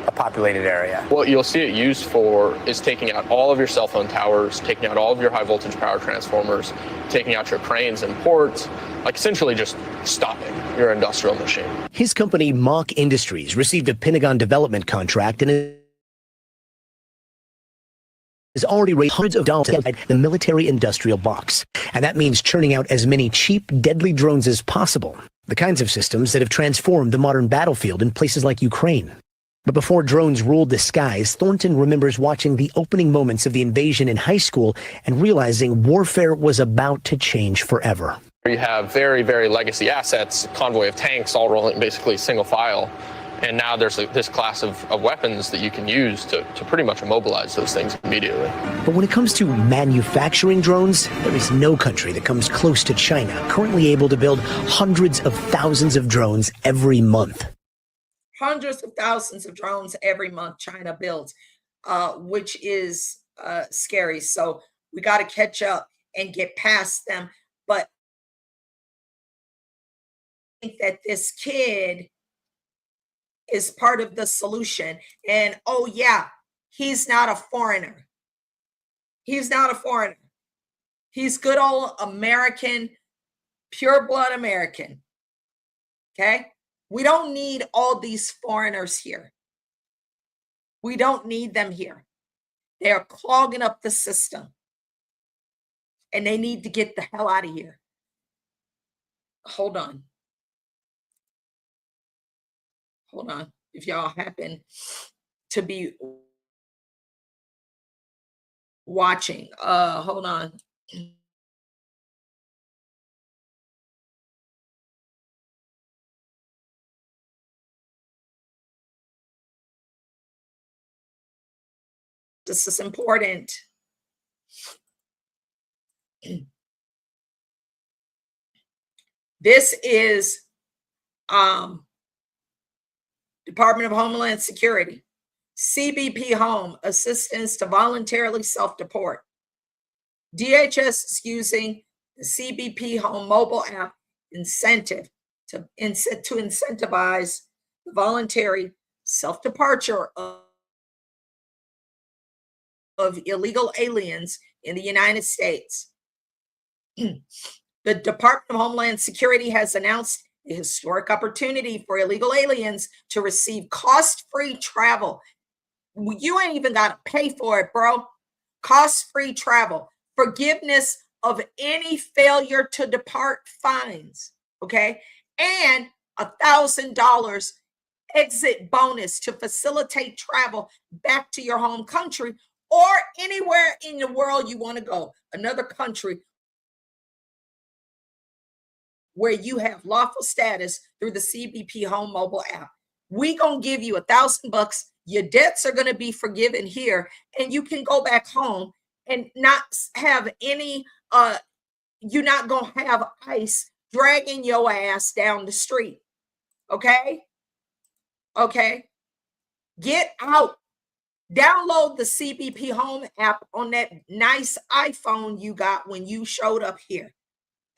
a populated area. What you'll see it used for is taking out all of your cell phone towers, taking out all of your high voltage power transformers, taking out your cranes and ports, like essentially just stopping your industrial machine. His company, Mach Industries, received a Pentagon development contract and has already raised hundreds of dollars inside the military industrial box. And that means churning out as many cheap, deadly drones as possible. The kinds of systems that have transformed the modern battlefield in places like Ukraine. But before drones ruled the skies, Thornton remembers watching the opening moments of the invasion in high school and realizing warfare was about to change forever. You have very, very legacy assets, convoy of tanks all rolling basically single file. And now there's this class of weapons that you can use to pretty much immobilize those things immediately. But when it comes to manufacturing drones, there is no country that comes close to China, currently able to build hundreds of thousands of drones every month. Hundreds of thousands of drones every month China builds, which is scary. So we got to catch up and get past them. But I think that this kid is part of the solution. And oh yeah, he's not a foreigner. He's not a foreigner. He's good old American, pure blood American. Okay? We don't need all these foreigners here. We don't need them here. They are clogging up the system. And they need to get the hell out of here. Hold on. Hold on. If y'all happen to be watching, hold on. This is important. This is Department of Homeland Security, CBP Home, Assistance to Voluntarily Self-Deport. DHS is using the CBP Home mobile app incentive to incentivize the voluntary self-departure of illegal aliens in the United States. The Department of Homeland Security has announced the historic opportunity for illegal aliens to receive cost-free travel. You ain't even got to pay for it, bro. Cost-free travel, forgiveness of any failure to depart fines, okay? And $1,000 exit bonus to facilitate travel back to your home country or anywhere in the world you want to go, another country where you have lawful status through the CBP Home mobile app. We gonna give you $1,000. Your debts are gonna be forgiven here, and you can go back home and not have any. You're not gonna have ICE dragging your ass down the street. Okay. Okay. Get out. Download the CBP Home app on that nice iPhone you got when you showed up here,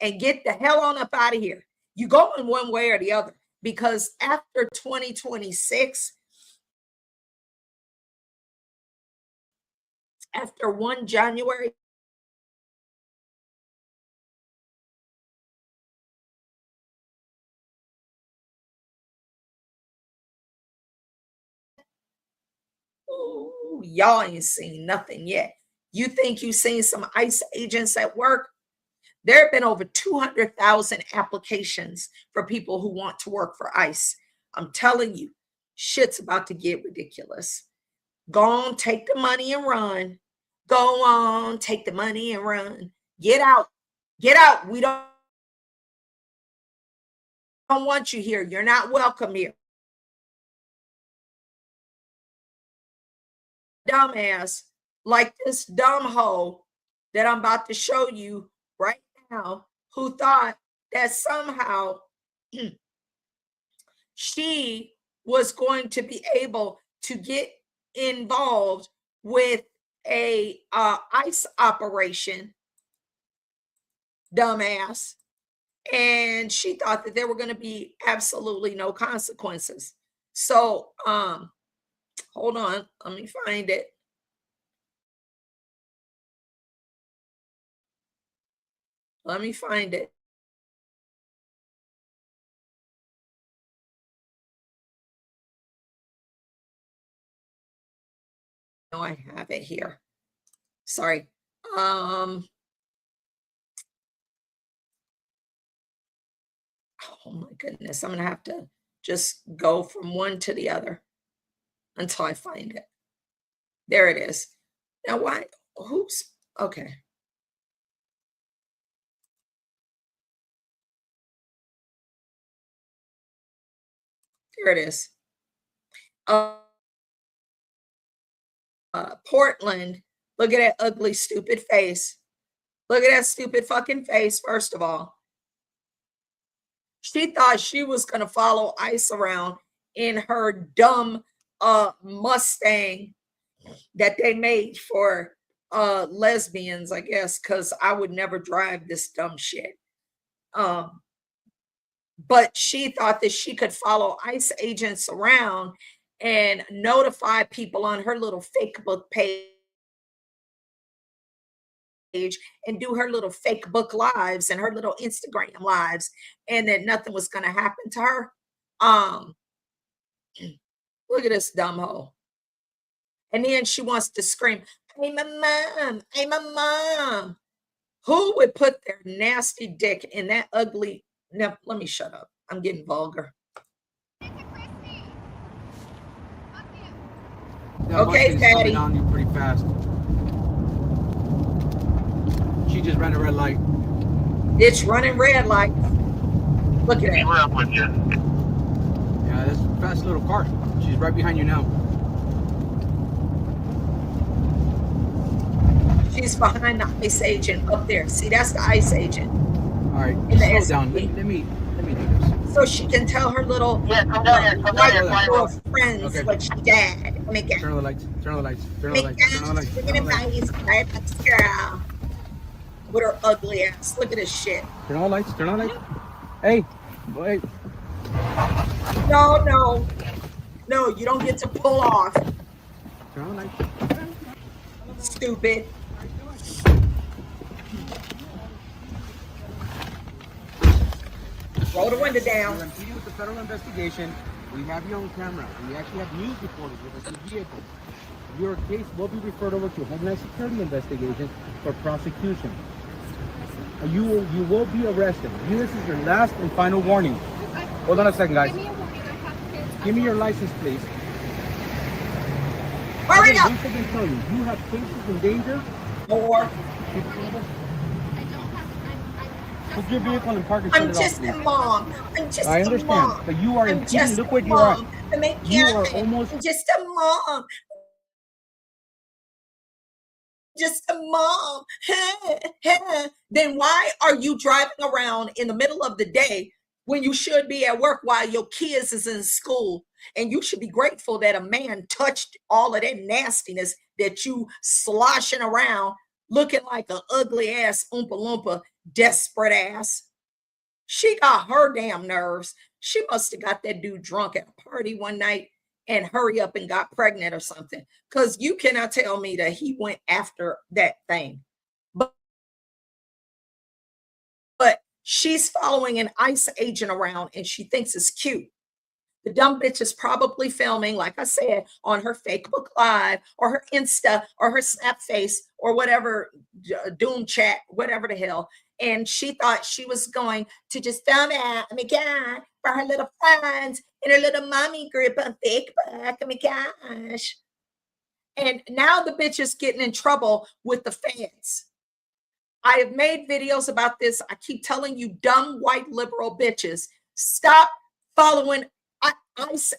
and get the hell on up out of here. You going one way or the other, because after 2026, after 1 January, ooh, y'all ain't seen nothing yet. You think you seen some ICE agents at work? There have been over 200,000 applications for people who want to work for ICE. I'm telling you, shit's about to get ridiculous. Go on, take the money and run. Go on, take the money and run. Get out. Get out. We don't want you here. You're not welcome here. Dumbass, like this dumb hoe that I'm about to show you right now, who thought that somehow she was going to be able to get involved with a ICE operation, dumbass, and she thought that there were going to be absolutely no consequences. So hold on, let me find it. Let me find it. No, I have it here. Sorry. Oh my goodness. I'm gonna have to just go from one to the other until I find it. There it is. Now why? Oops. Okay. There it is. Portland. Look at that ugly, stupid face. Look at that stupid fucking face, first of all. She thought she was going to follow ICE around in her dumb Mustang that they made for lesbians, I guess, because I would never drive this dumb shit. But she thought that she could follow ICE agents around and notify people on her little Facebook page and do her little fake book lives and her little Instagram lives, and that nothing was going to happen to her. Look at this dumb hoe. And then she wants to scream, "I'm a mom, I'm a mom." Who would put their nasty dick in that ugly? No, let me shut up. I'm getting vulgar. Okay, Fatty. On you pretty fast. She just ran a red light. It's running red light. Look at that. Up with you. Yeah, that's a fast little car. She's right behind you now. She's behind the ICE agent up there. See, that's the ICE agent. All right, slow down. Let me do this. So she can tell her little girl friends what she did. Turn on the lights. Turn on the lights. Turn on the lights. Turn on the lights. Turn on the lights. Girl with her ugly ass. Look at this shit. Turn on the lights. Turn on the lights. Hey, wait. No, you don't get to pull off. Turn on the lights. Stupid. Roll the window down. You're impeding with the federal investigation. We have you on camera. We actually have news reporters with us in the vehicle. Your case will be referred over to Homeland Security investigation for prosecution. You will be arrested. This is your last and final warning. Hold on a second, guys. Give me a warning. I have kids. Give me your license, please. Hurry up. Once again, tell you, you have cases in danger. More. I don't have. Put your vehicle in park and shut I'm it just off, a please. mom. I'm just I a understand, mom. but you are I'm impeding. just Look a where you are. mom. I'm a You are kid. almost. I'm just a mom. Just a mom. Then why are you driving around in the middle of the day when you should be at work while your kids is in school? And you should be grateful that a man touched all of that nastiness that you sloshing around looking like an ugly ass Oompa Loompa, desperate ass. She got her damn nerves. She must have got that dude drunk at a party one night and hurry up and got pregnant or something. Because you cannot tell me that he went after that thing. But she's following an ICE agent around and she thinks it's cute. The dumb bitch is probably filming, like I said, on her Facebook Live or her Insta or her Snap Face or whatever, Doom Chat, whatever the hell. And she thought she was going to just film it, oh my God, for her little friends in her little mommy group on Facebook. Oh my gosh. And now the bitch is getting in trouble with the feds. I have made videos about this. I keep telling you, dumb white liberal bitches, stop following ICE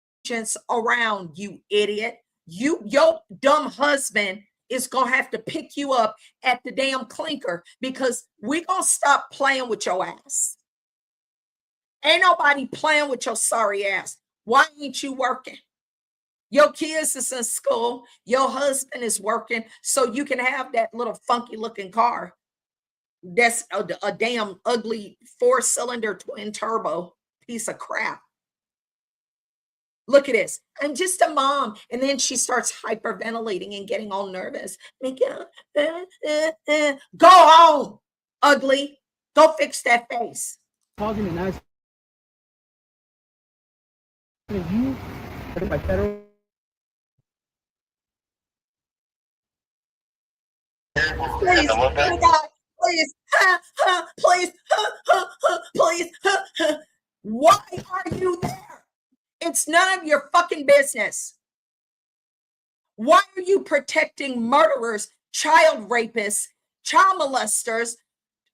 agents around, you idiot. Your dumb husband is gonna have to pick you up at the damn clinker because we gonna stop playing with your ass. Ain't nobody playing with your sorry ass. Why ain't you working? Your kids is in school. Your husband is working, so you can have that little funky looking car. That's a damn ugly 4-cylinder twin turbo piece of crap. Look at this. I'm just a mom. And then she starts hyperventilating and getting all nervous. Go home, ugly. Go fix that face. Causing an accident. You by federal. Please, oh my God, please, please, please. Why are you there? It's none of your fucking business. Why are you protecting murderers, child rapists, child molesters,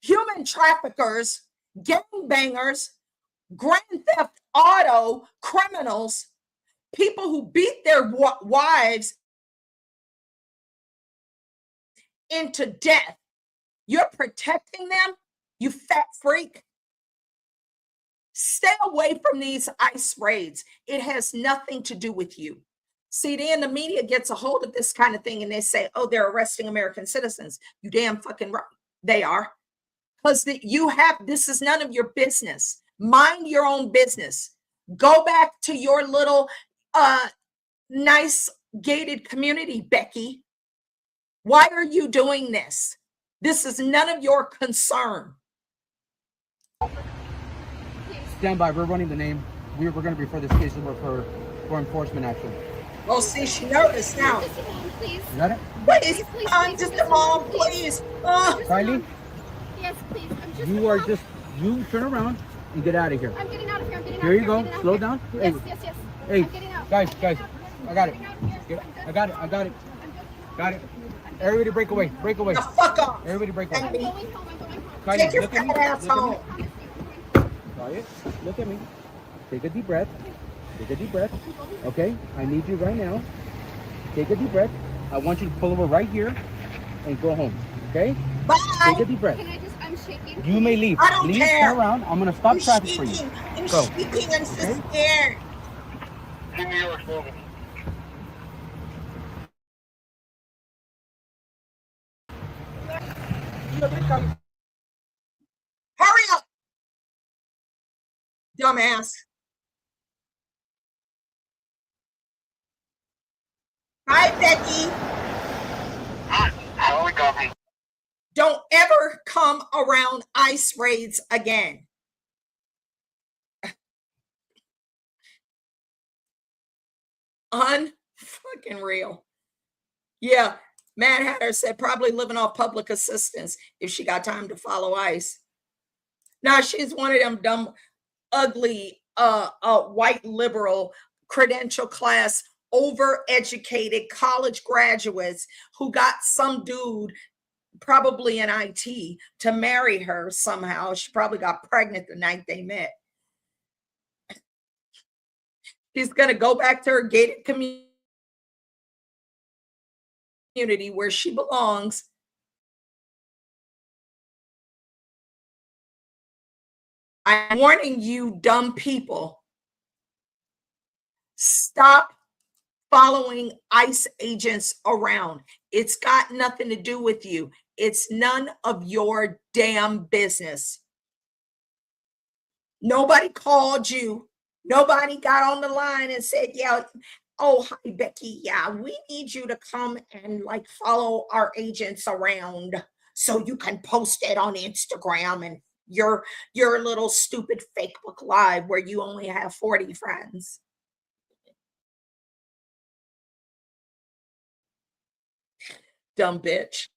human traffickers, gangbangers, grand theft auto criminals, people who beat their wives into death? You're protecting them, you fat freak. Stay away from these ICE raids. It has nothing to do with you. See, then the media gets a hold of this kind of thing and they say, oh, they're arresting American citizens. You damn fucking right. They are. Because this is none of your business. Mind your own business. Go back to your little nice gated community, Becky. Why are you doing this? This is none of your concern. Stand by. We're running the name. We're going to refer this case over for enforcement action. Oh, see, she nervous now. Just a mom, please. You got it? Please, Please, I'm please, just a mom, please. Kylie, Yes, please. I'm just. you a are mom. just, you turn around and get out of here. I'm getting out of here. I'm getting out. Here you of go. I'm getting out Slow of here. down. Yes, Hey. yes. Hey, I'm getting out. guys, I'm guys, getting out. I got it. I'm getting out of here. I got it. I got it. Got it. Everybody break away. Break away. Now fuck off. Everybody break I'm away. going home. I'm going home. Kylie, Take your look at me. fat ass Look at me. home. Quiet. Look at me. Take a deep breath. Take a deep breath. Okay? I need you right now. Take a deep breath. I want you to pull over right here and go home. Okay? Bye. Take a deep breath. Can I just? I'm shaking. You may leave. I don't Please care. turn around. I'm gonna stop I'm traffic for you. shaking. I'm Go. shaking. I'm so Okay. scared. Hurry up, dumbass. Hi, Becky. Don't ever come around ICE raids again. Unfucking real. Yeah, Mad Hatter said probably living off public assistance if she got time to follow ICE. Now she's one of them dumb, ugly, white liberal credential class, overeducated college graduates who got some dude, probably in IT, to marry her somehow. She probably got pregnant the night they met. She's going to go back to her gated community where she belongs. I'm warning you, dumb people. Stop following ICE agents around. It's got nothing to do with you. It's none of your damn business. Nobody called you. Nobody got on the line and said, yeah, oh, hi, Becky. Yeah, we need you to come and like follow our agents around so you can post it on Instagram and your little stupid Facebook Live where you only have 40 friends. Dumb bitch.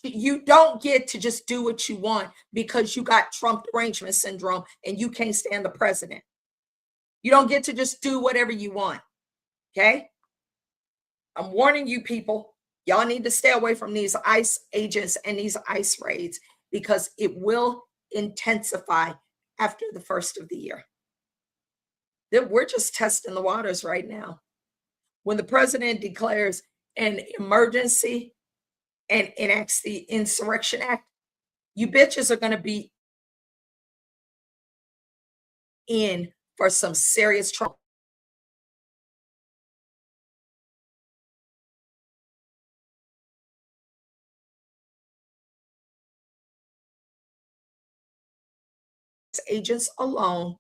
You don't get to just do what you want because you got Trump derangement syndrome and you can't stand the president. You don't get to just do whatever you want. Okay? I'm warning you people. Y'all need to stay away from these ICE agents and these ICE raids because it will intensify after the first of the year. We're just testing the waters right now. When the president declares an emergency and enacts the Insurrection Act, you bitches are going to be in for some serious trouble. Agents alone,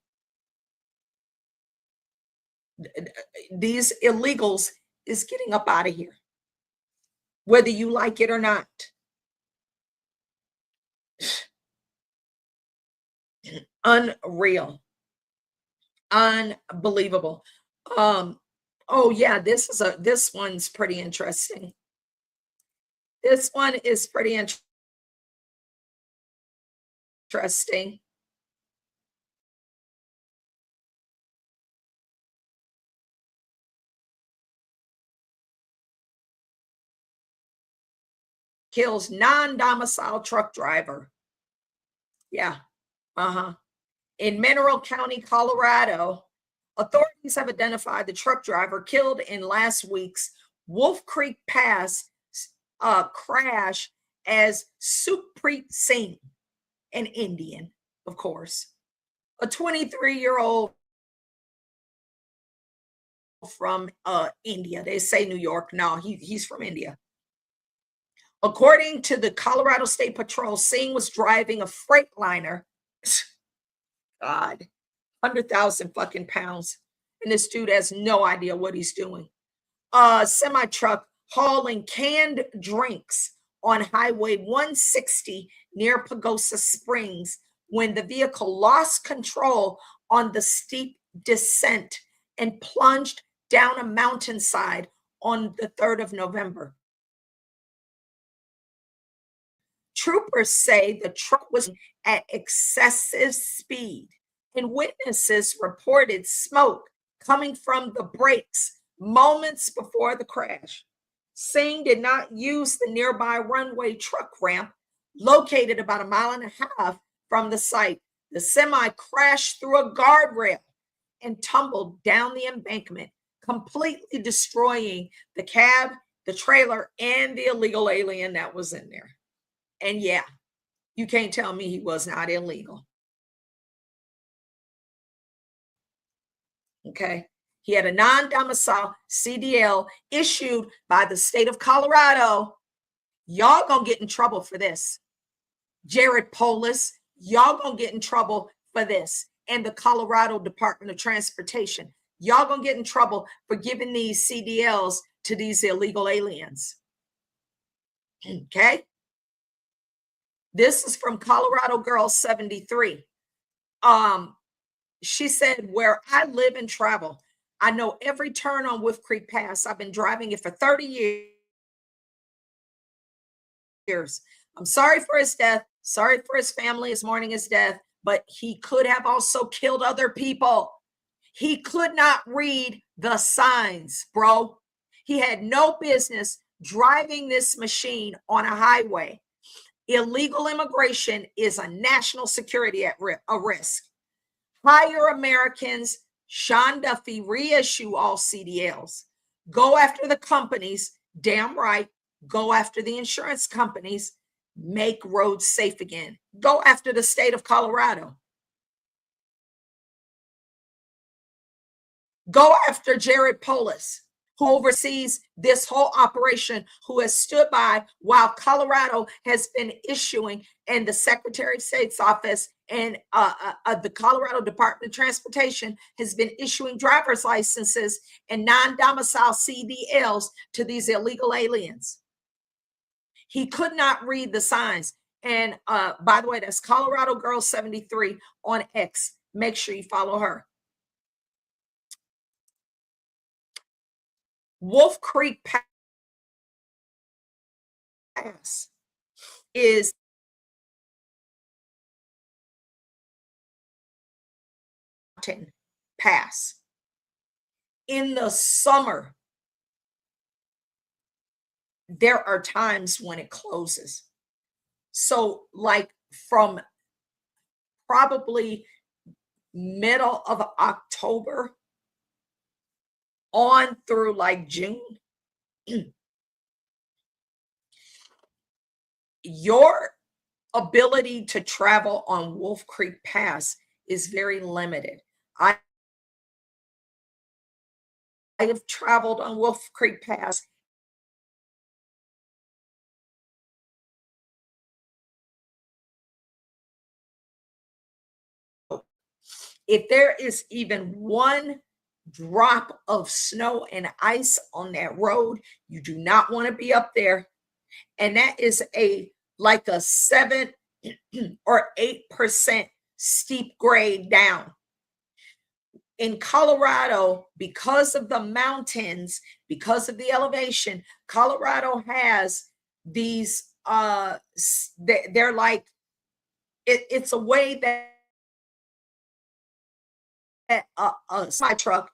these illegals is getting up out of here, whether you like it or not. Unreal. Unbelievable. Oh yeah, this one's pretty interesting. This one is pretty interesting. Kills non-domicile truck driver. Yeah. In Mineral County, Colorado, authorities have identified the truck driver killed in last week's Wolf Creek Pass crash as Supreet Singh, an Indian, of course, a 23-year-old from India. They say New York. No, he's from India. According to the Colorado State Patrol, Singh was driving a Freightliner. God, 100,000 fucking pounds. And this dude has no idea what he's doing. Semi-truck hauling canned drinks on Highway 160 near Pagosa Springs when the vehicle lost control on the steep descent and plunged down a mountainside on the 3rd of November. Troopers say the truck was at excessive speed, and witnesses reported smoke coming from the brakes moments before the crash. Singh did not use the nearby runway truck ramp located about 1.5 miles from the site. The semi crashed through a guardrail and tumbled down the embankment, completely destroying the cab, the trailer, and the illegal alien that was in there. And yeah, you can't tell me he was not illegal. Okay. He had a non-domicile CDL issued by the state of Colorado. Y'all gonna get in trouble for this. Jared Polis, y'all gonna get in trouble for this. And the Colorado Department of Transportation. Y'all gonna get in trouble for giving these CDLs to these illegal aliens. Okay. This is from Colorado Girl 73. She said, where I live and travel, I know every turn on Wolf Creek Pass. I've been driving it for 30 years. I'm sorry for his death. Sorry for his family is mourning his death, but he could have also killed other people. He could not read the signs, bro. He had no business driving this machine on a highway. Illegal immigration is a national security at risk. Hire Americans. Sean Duffy, reissue all CDLs. Go after the companies. Damn right. Go after the insurance companies. Make roads safe again. Go after the state of Colorado. Go after Jared Polis, who oversees this whole operation, who has stood by while Colorado has been issuing, and the Secretary of State's office and the Colorado Department of Transportation has been issuing driver's licenses and non-domicile CDLs to these illegal aliens. He could not read the signs. And by the way, that's Colorado Girl 73 on X. Make sure you follow her. Wolf Creek Pass is mountain pass. In the summer, there are times when it closes. So like from probably middle of October on through like June, your ability to travel on Wolf Creek Pass is very limited. I have traveled on Wolf Creek Pass. If there is even one drop of snow and ice on that road, you do not want to be up there. And that is like a 7 or 8% steep grade down. In Colorado, because of the mountains, because of the elevation, Colorado has these they're like it's a way that a semi truck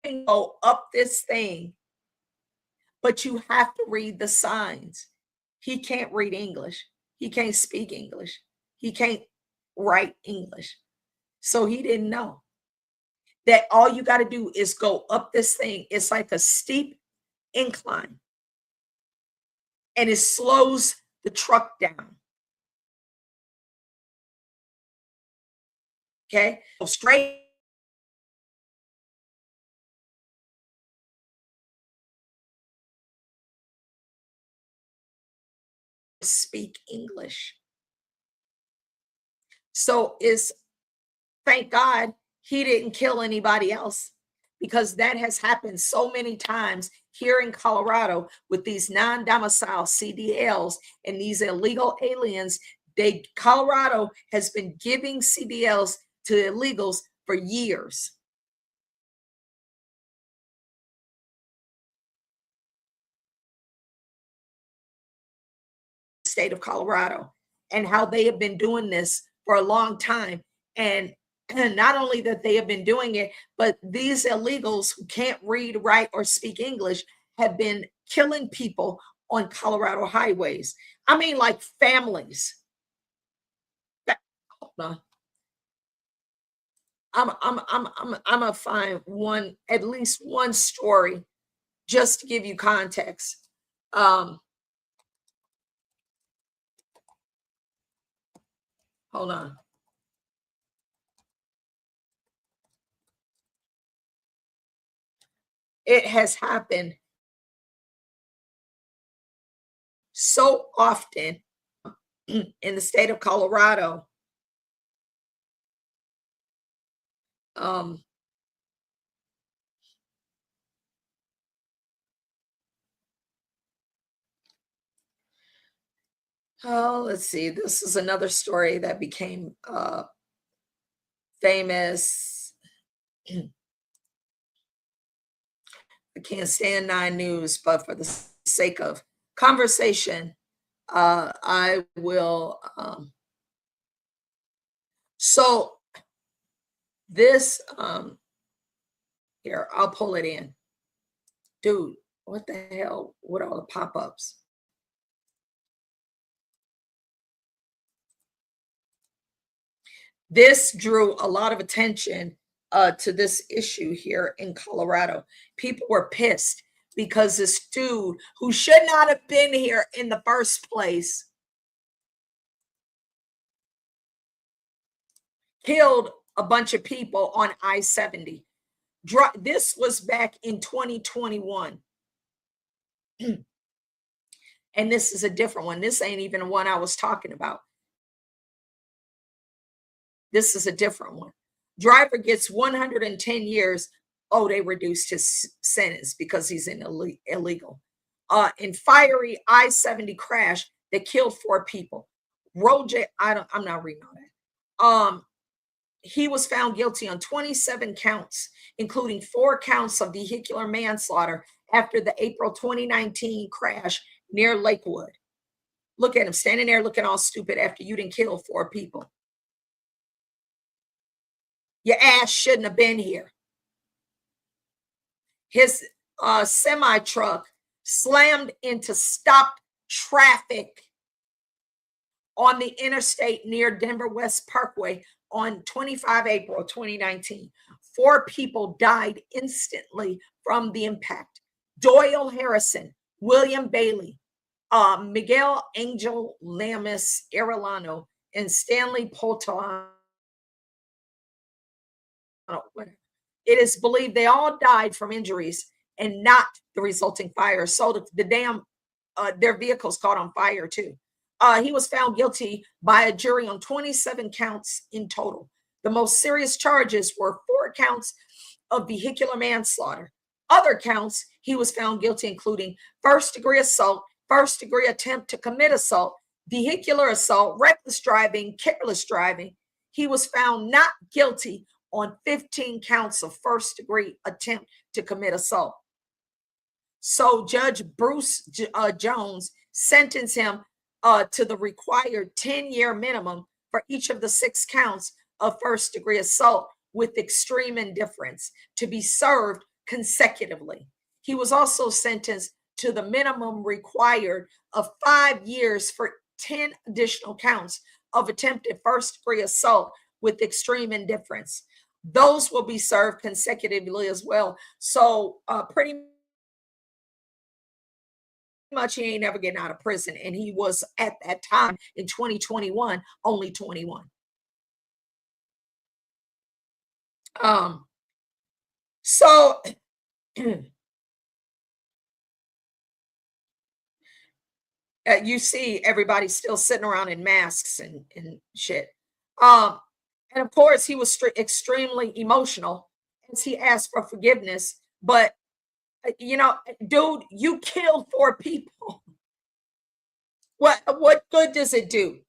can go up this thing, but you have to read the signs. He can't read English. He can't speak English. He can't write English. So he didn't know that all you got to do is go up this thing. It's like a steep incline, and it slows the truck down. Okay, go straight. Speak English. So is thank God he didn't kill anybody else, because that has happened so many times here in Colorado with these non-domicile CDLs and these illegal aliens. Colorado has been giving CDLs to illegals for years. State of Colorado, and how they have been doing this for a long time. And not only that they have been doing it, but these illegals who can't read, write, or speak English have been killing people on Colorado highways. I mean, like families. Hold on. I'm gonna find at least one story just to give you context. Hold on. It has happened so often in the state of Colorado. Oh, let's see. This is another story that became famous. I can't stand 9 News, but for the sake of conversation, I will. So this, here, I'll pull it in. Dude, what the hell with all the pop-ups? This drew a lot of attention to this issue here in Colorado. People were pissed because this dude who should not have been here in the first place killed a bunch of people on I-70. This was back in 2021. And this is a different one. This ain't even the one I was talking about. This is a different one. Driver gets 110 years. Oh, they reduced his sentence because he's in illegal. In fiery I-70 crash that killed 4 people. I'm not reading all that. He was found guilty on 27 counts, including 4 counts of vehicular manslaughter after the April 2019 crash near Lakewood. Look at him standing there looking all stupid after you didn't kill 4 people. Your ass shouldn't have been here. His semi truck slammed into stopped traffic on the interstate near Denver West Parkway on 25 April 2019. 4 people died instantly from the impact. Doyle Harrison, William Bailey, Miguel Angel Lamas Arellano, and Stanley Poltano. It is believed they all died from injuries and not the resulting fire. So their vehicles caught on fire too. He was found guilty by a jury on 27 counts in total. The most serious charges were 4 counts of vehicular manslaughter. Other counts he was found guilty, including first-degree assault, first-degree attempt to commit assault, vehicular assault, reckless driving, careless driving. He was found not guilty on 15 counts of first-degree attempt to commit assault. So Judge Bruce Jones sentenced him to the required 10-year minimum for each of the 6 counts of first-degree assault with extreme indifference to be served consecutively. He was also sentenced to the minimum required of 5 years for 10 additional counts of attempted first-degree assault with extreme indifference. Those will be served consecutively as well. So pretty much he ain't never getting out of prison. And he was at that time in 2021, only 21. So you see everybody still sitting around in masks and shit. And of course, he was extremely emotional as he asked for forgiveness. But, dude, you killed 4 people. What good does it do?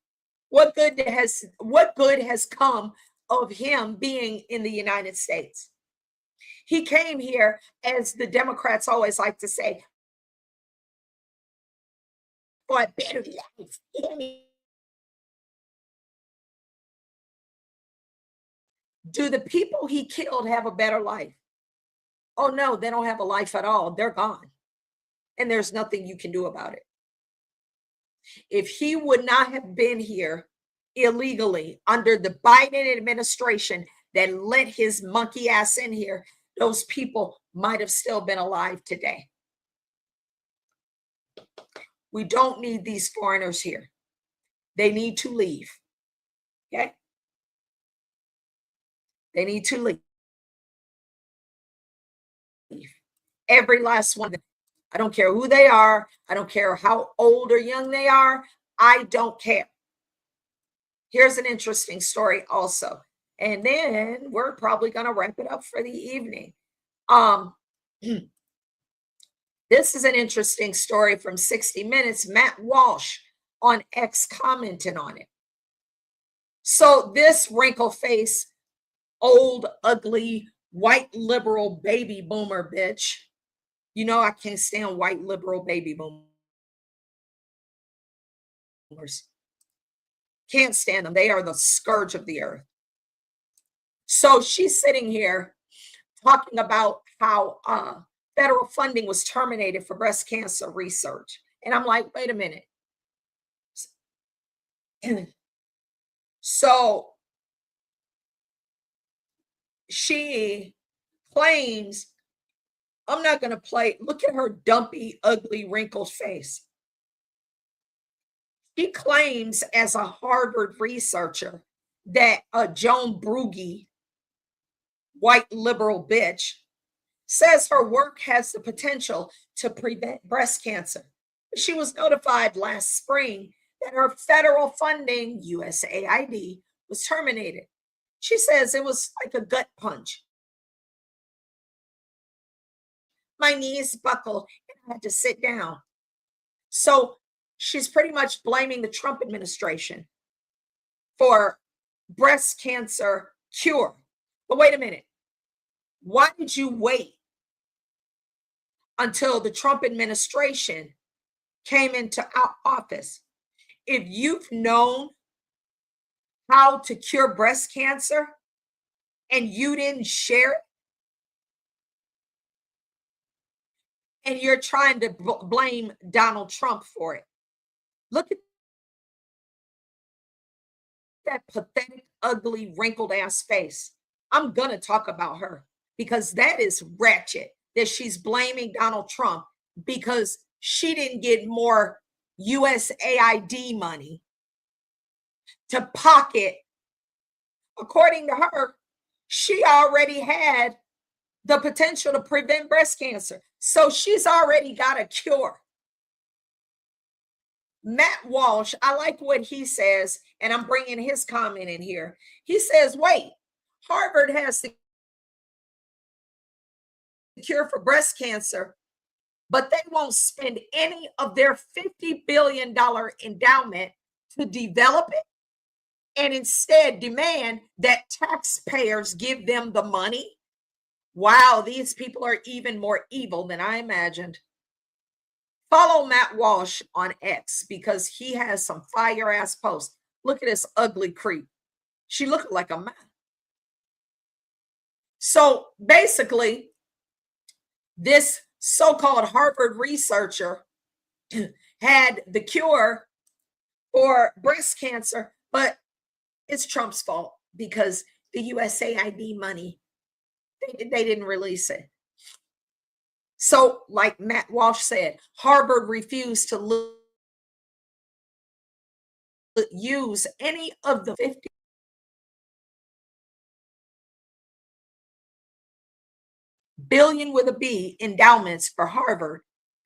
What good has come of him being in the United States? He came here, as the Democrats always like to say, for a better life. Do the people he killed have a better life? Oh, no, they don't have a life at all. They're gone. And there's nothing you can do about it. If he would not have been here illegally under the Biden administration that let his monkey ass in here, those people might have still been alive today. We don't need these foreigners here. They need to leave. Okay? They need to leave. Every last one of them. I don't care who they are. I don't care how old or young they are. I don't care. Here's an interesting story also. And then we're probably going to wrap it up for the evening. This is an interesting story from 60 Minutes. Matt Walsh on X commented on it. So this wrinkle face, old, ugly, white liberal baby boomer bitch. You know, I can't stand white liberal baby boomers. Can't stand them. They are the scourge of the earth. So she's sitting here talking about how federal funding was terminated for breast cancer research. And I'm like, wait a minute. So she claims, I'm not going to play. Look at her dumpy, ugly, wrinkled face. She claims as a Harvard researcher that Joan Brugge, white liberal bitch, says her work has the potential to prevent breast cancer. She was notified last spring that her federal funding, USAID, was terminated. She says it was like a gut punch. My knees buckled and I had to sit down. So she's pretty much blaming the Trump administration for breast cancer cure. But wait a minute. Why did you wait until the Trump administration came into office? If you've known how to cure breast cancer and you didn't share it, and you're trying to blame Donald Trump for it. Look at that pathetic, ugly, wrinkled ass face. I'm going to talk about her because that is ratchet that she's blaming Donald Trump because she didn't get more USAID money to pocket. According to her, she already had the potential to prevent breast cancer. So she's already got a cure. Matt Walsh, I like what he says, and I'm bringing his comment in here. He says, wait, Harvard has the cure for breast cancer, but they won't spend any of their $50 billion endowment to develop it and instead demand that taxpayers give them the money. Wow, these people are even more evil than I imagined. Follow Matt Walsh on X because he has some fire ass posts. Look at this ugly creep. She looked like a man. So basically, this so-called Harvard researcher had the cure for breast cancer, but it's Trump's fault because the USAID money, they didn't release it. So, like Matt Walsh said, Harvard refused to use any of the 50 billion with a B endowments for Harvard.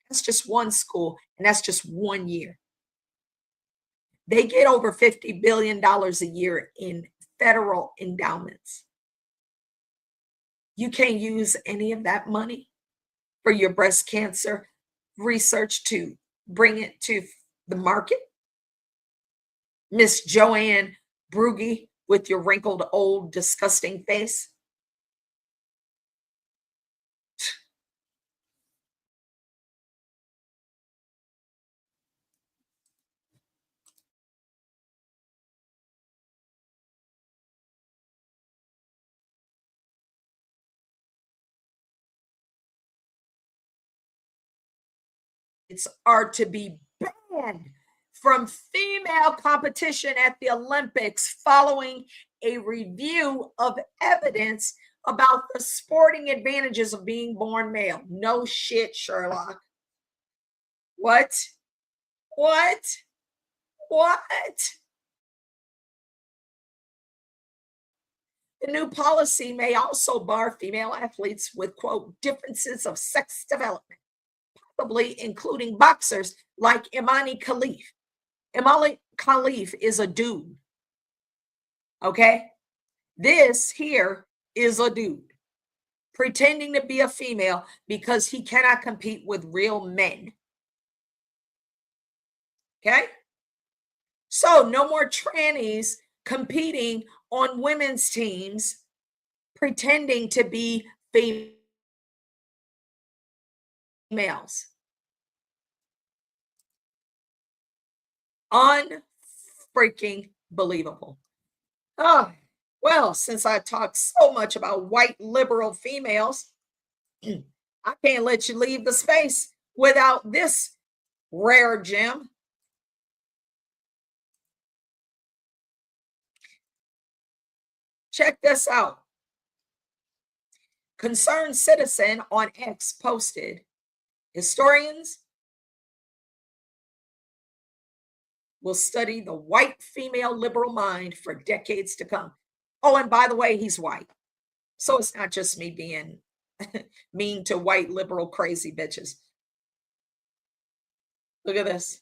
That's just one school, and that's just 1 year. They get over $50 billion a year in federal endowments. You can't use any of that money for your breast cancer research to bring it to the market. Miss Joanne Brugge with your wrinkled, old, disgusting face. Are to be banned from female competition at the Olympics following a review of evidence about the sporting advantages of being born male. No shit, Sherlock. What? What? What? The new policy may also bar female athletes with, quote, differences of sex development, possibly including boxers like Imani Khalif. Imani Khalif is a dude. Okay? This here is a dude pretending to be a female because he cannot compete with real men. Okay? So no more trannies competing on women's teams pretending to be females. Unfreaking believable. Oh, well, since I talked so much about white liberal females, I can't let you leave the space without this rare gem. Check this out. Concerned citizen on X posted, historians will study the white female liberal mind for decades to come. Oh, and by the way, he's white. So it's not just me being mean to white liberal crazy bitches. Look at this.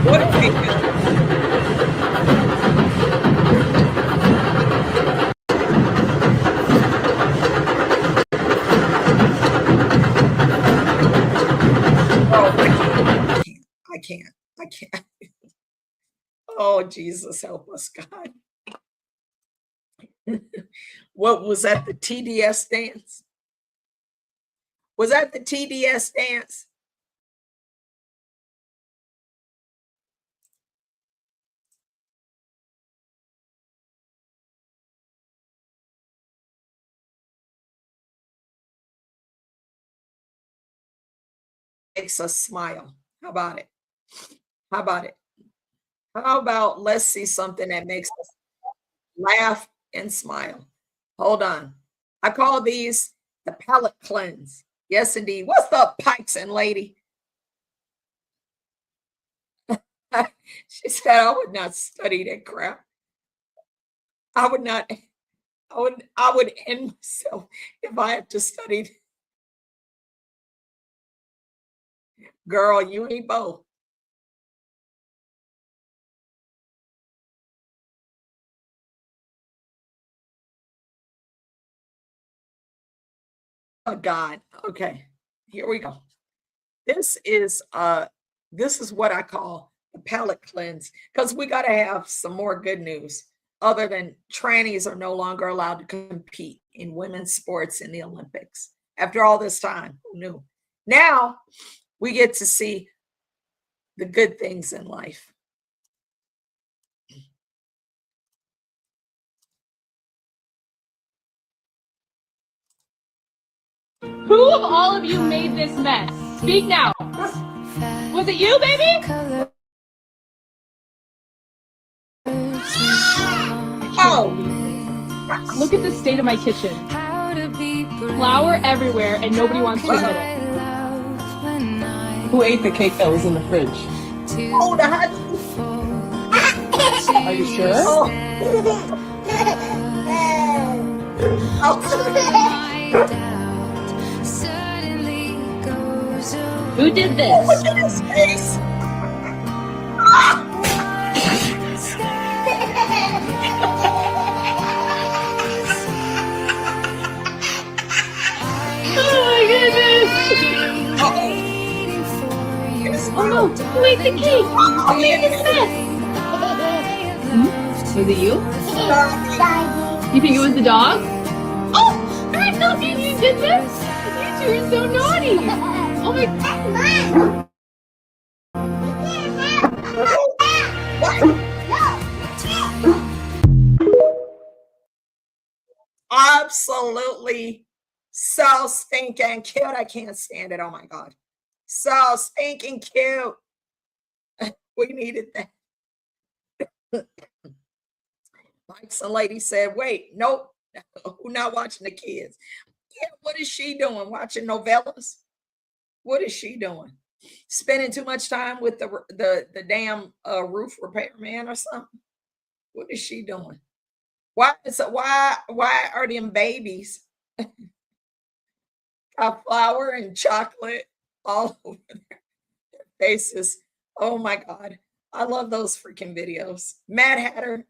What are they doing? I can't. Oh, Jesus, help us, God. What was that, the TDS dance? Was that the TDS dance? Makes us smile. How about it? How about it? How about let's see something that makes us laugh and smile? Hold on. I call these the palate cleanse. Yes, indeed. What's up, Pikes and Lady? She said, I would not study that crap. I would not, I would end myself if I had to study. Girl, you ain't both. Oh God. Okay. Here we go. This is what I call the palate cleanse, because we got to have some more good news other than trannies are no longer allowed to compete in women's sports in the Olympics. After all this time, who knew? Now we get to see the good things in life. Who of all of you made this mess? Speak now. Was it you, baby? Oh, look at the state of my kitchen. Flour everywhere and nobody wants to admit it. Who ate the cake that was in the fridge? oh, the hot. Are you sure? Oh. Oh. Who did this? Look at his face. Oh my goodness! Oh no! Who ate the cake? Who made this mess? Was it you? You think it was the dog? Oh! You're joking! You did this? You two are so naughty! Oh my god! Absolutely so stinking cute. I can't stand it. Oh my God. So stinking cute. We needed that. Mike's a lady said, wait, nope, we're not watching the kids. Yeah, what is she doing? Watching novellas? What is she doing? Spending too much time with the damn roof repairman or something? What is she doing? Why are them babies got flour and chocolate all over their faces? Oh my God. I love those freaking videos. Mad Hatter,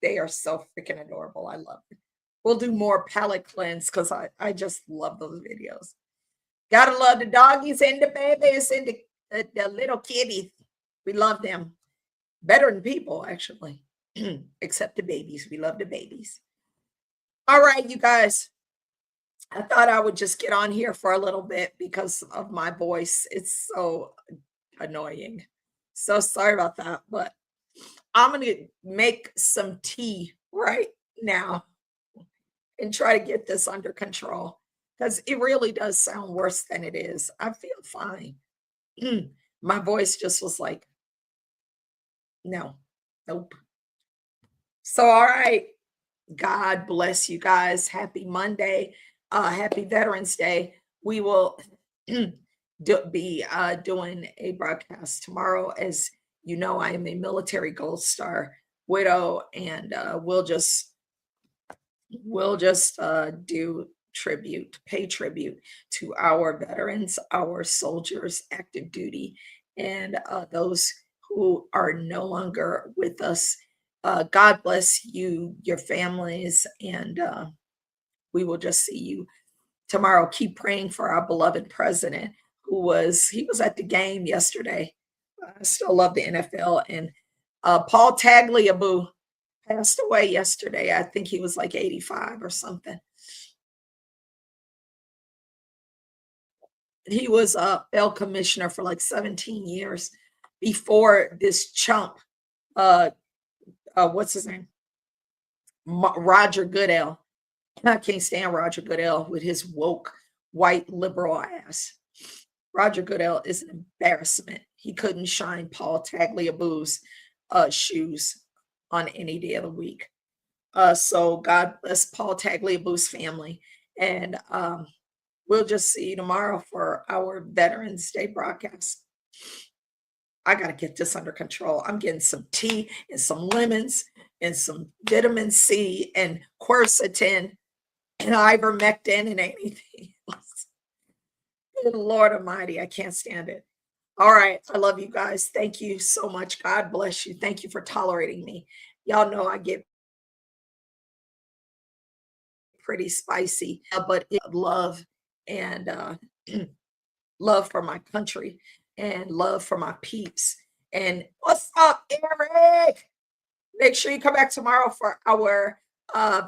they are so freaking adorable. I love it. We'll do more palette cleanse because I just love those videos. Gotta love the doggies and the babies and the little kitties. We love them better than people, actually, except the babies. We love the babies. All right, you guys. I thought I would just get on here for a little bit because of my voice. It's so annoying. So sorry about that, but I'm going to make some tea right now and try to get this under control because it really does sound worse than it is. I feel fine. My voice just was like, no, nope. So, all right. God bless you guys. Happy Monday. Happy Veterans Day. We will be doing a broadcast tomorrow. As you know, I am a military Gold Star widow, and we'll just do pay tribute to our veterans, our soldiers, active duty, and those who are no longer with us. God bless you, your families, and we will just see you tomorrow. Keep praying for our beloved president, he was at the game yesterday. I still love the NFL. And Paul Tagliabue passed away yesterday. I think he was like 85 or something. He was a Bell commissioner for like 17 years before this chump. What's his name? Roger Goodell. I can't stand Roger Goodell with his woke white liberal ass. Roger Goodell is an embarrassment. He couldn't shine Paul Tagliabue's shoes on any day of the week. So God bless Paul Tagliabue's family. And we'll just see you tomorrow for our Veterans Day broadcast. I got to get this under control. I'm getting some tea and some lemons and some vitamin C and quercetin and ivermectin and anything else. Good Lord Almighty, I can't stand it. All right, I love you guys. Thank you so much. God bless you. Thank you for tolerating me. Y'all know I get pretty spicy, but love and love for my country and love for my peeps. And what's up, Eric? Make sure you come back tomorrow for our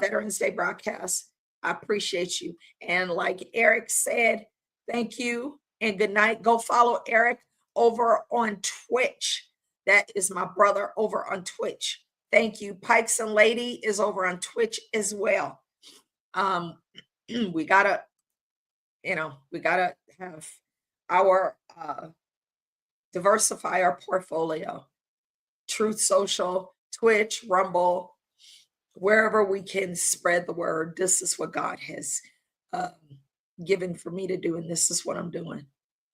Veterans Day broadcast. I appreciate you. And like Eric said, thank you and good night. Go follow Eric over on Twitch. That is my brother over on Twitch. Thank you. Pikes and Lady is over on Twitch as well. We gotta have our diversify our portfolio. Truth Social, Twitch, Rumble, wherever we can spread the word. This is what God has given for me to do, and this is what I'm doing.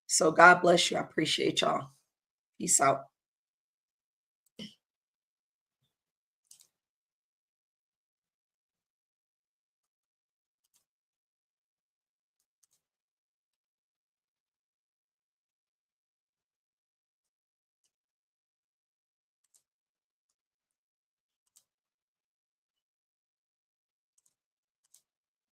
So God bless you. I appreciate y'all. Peace out.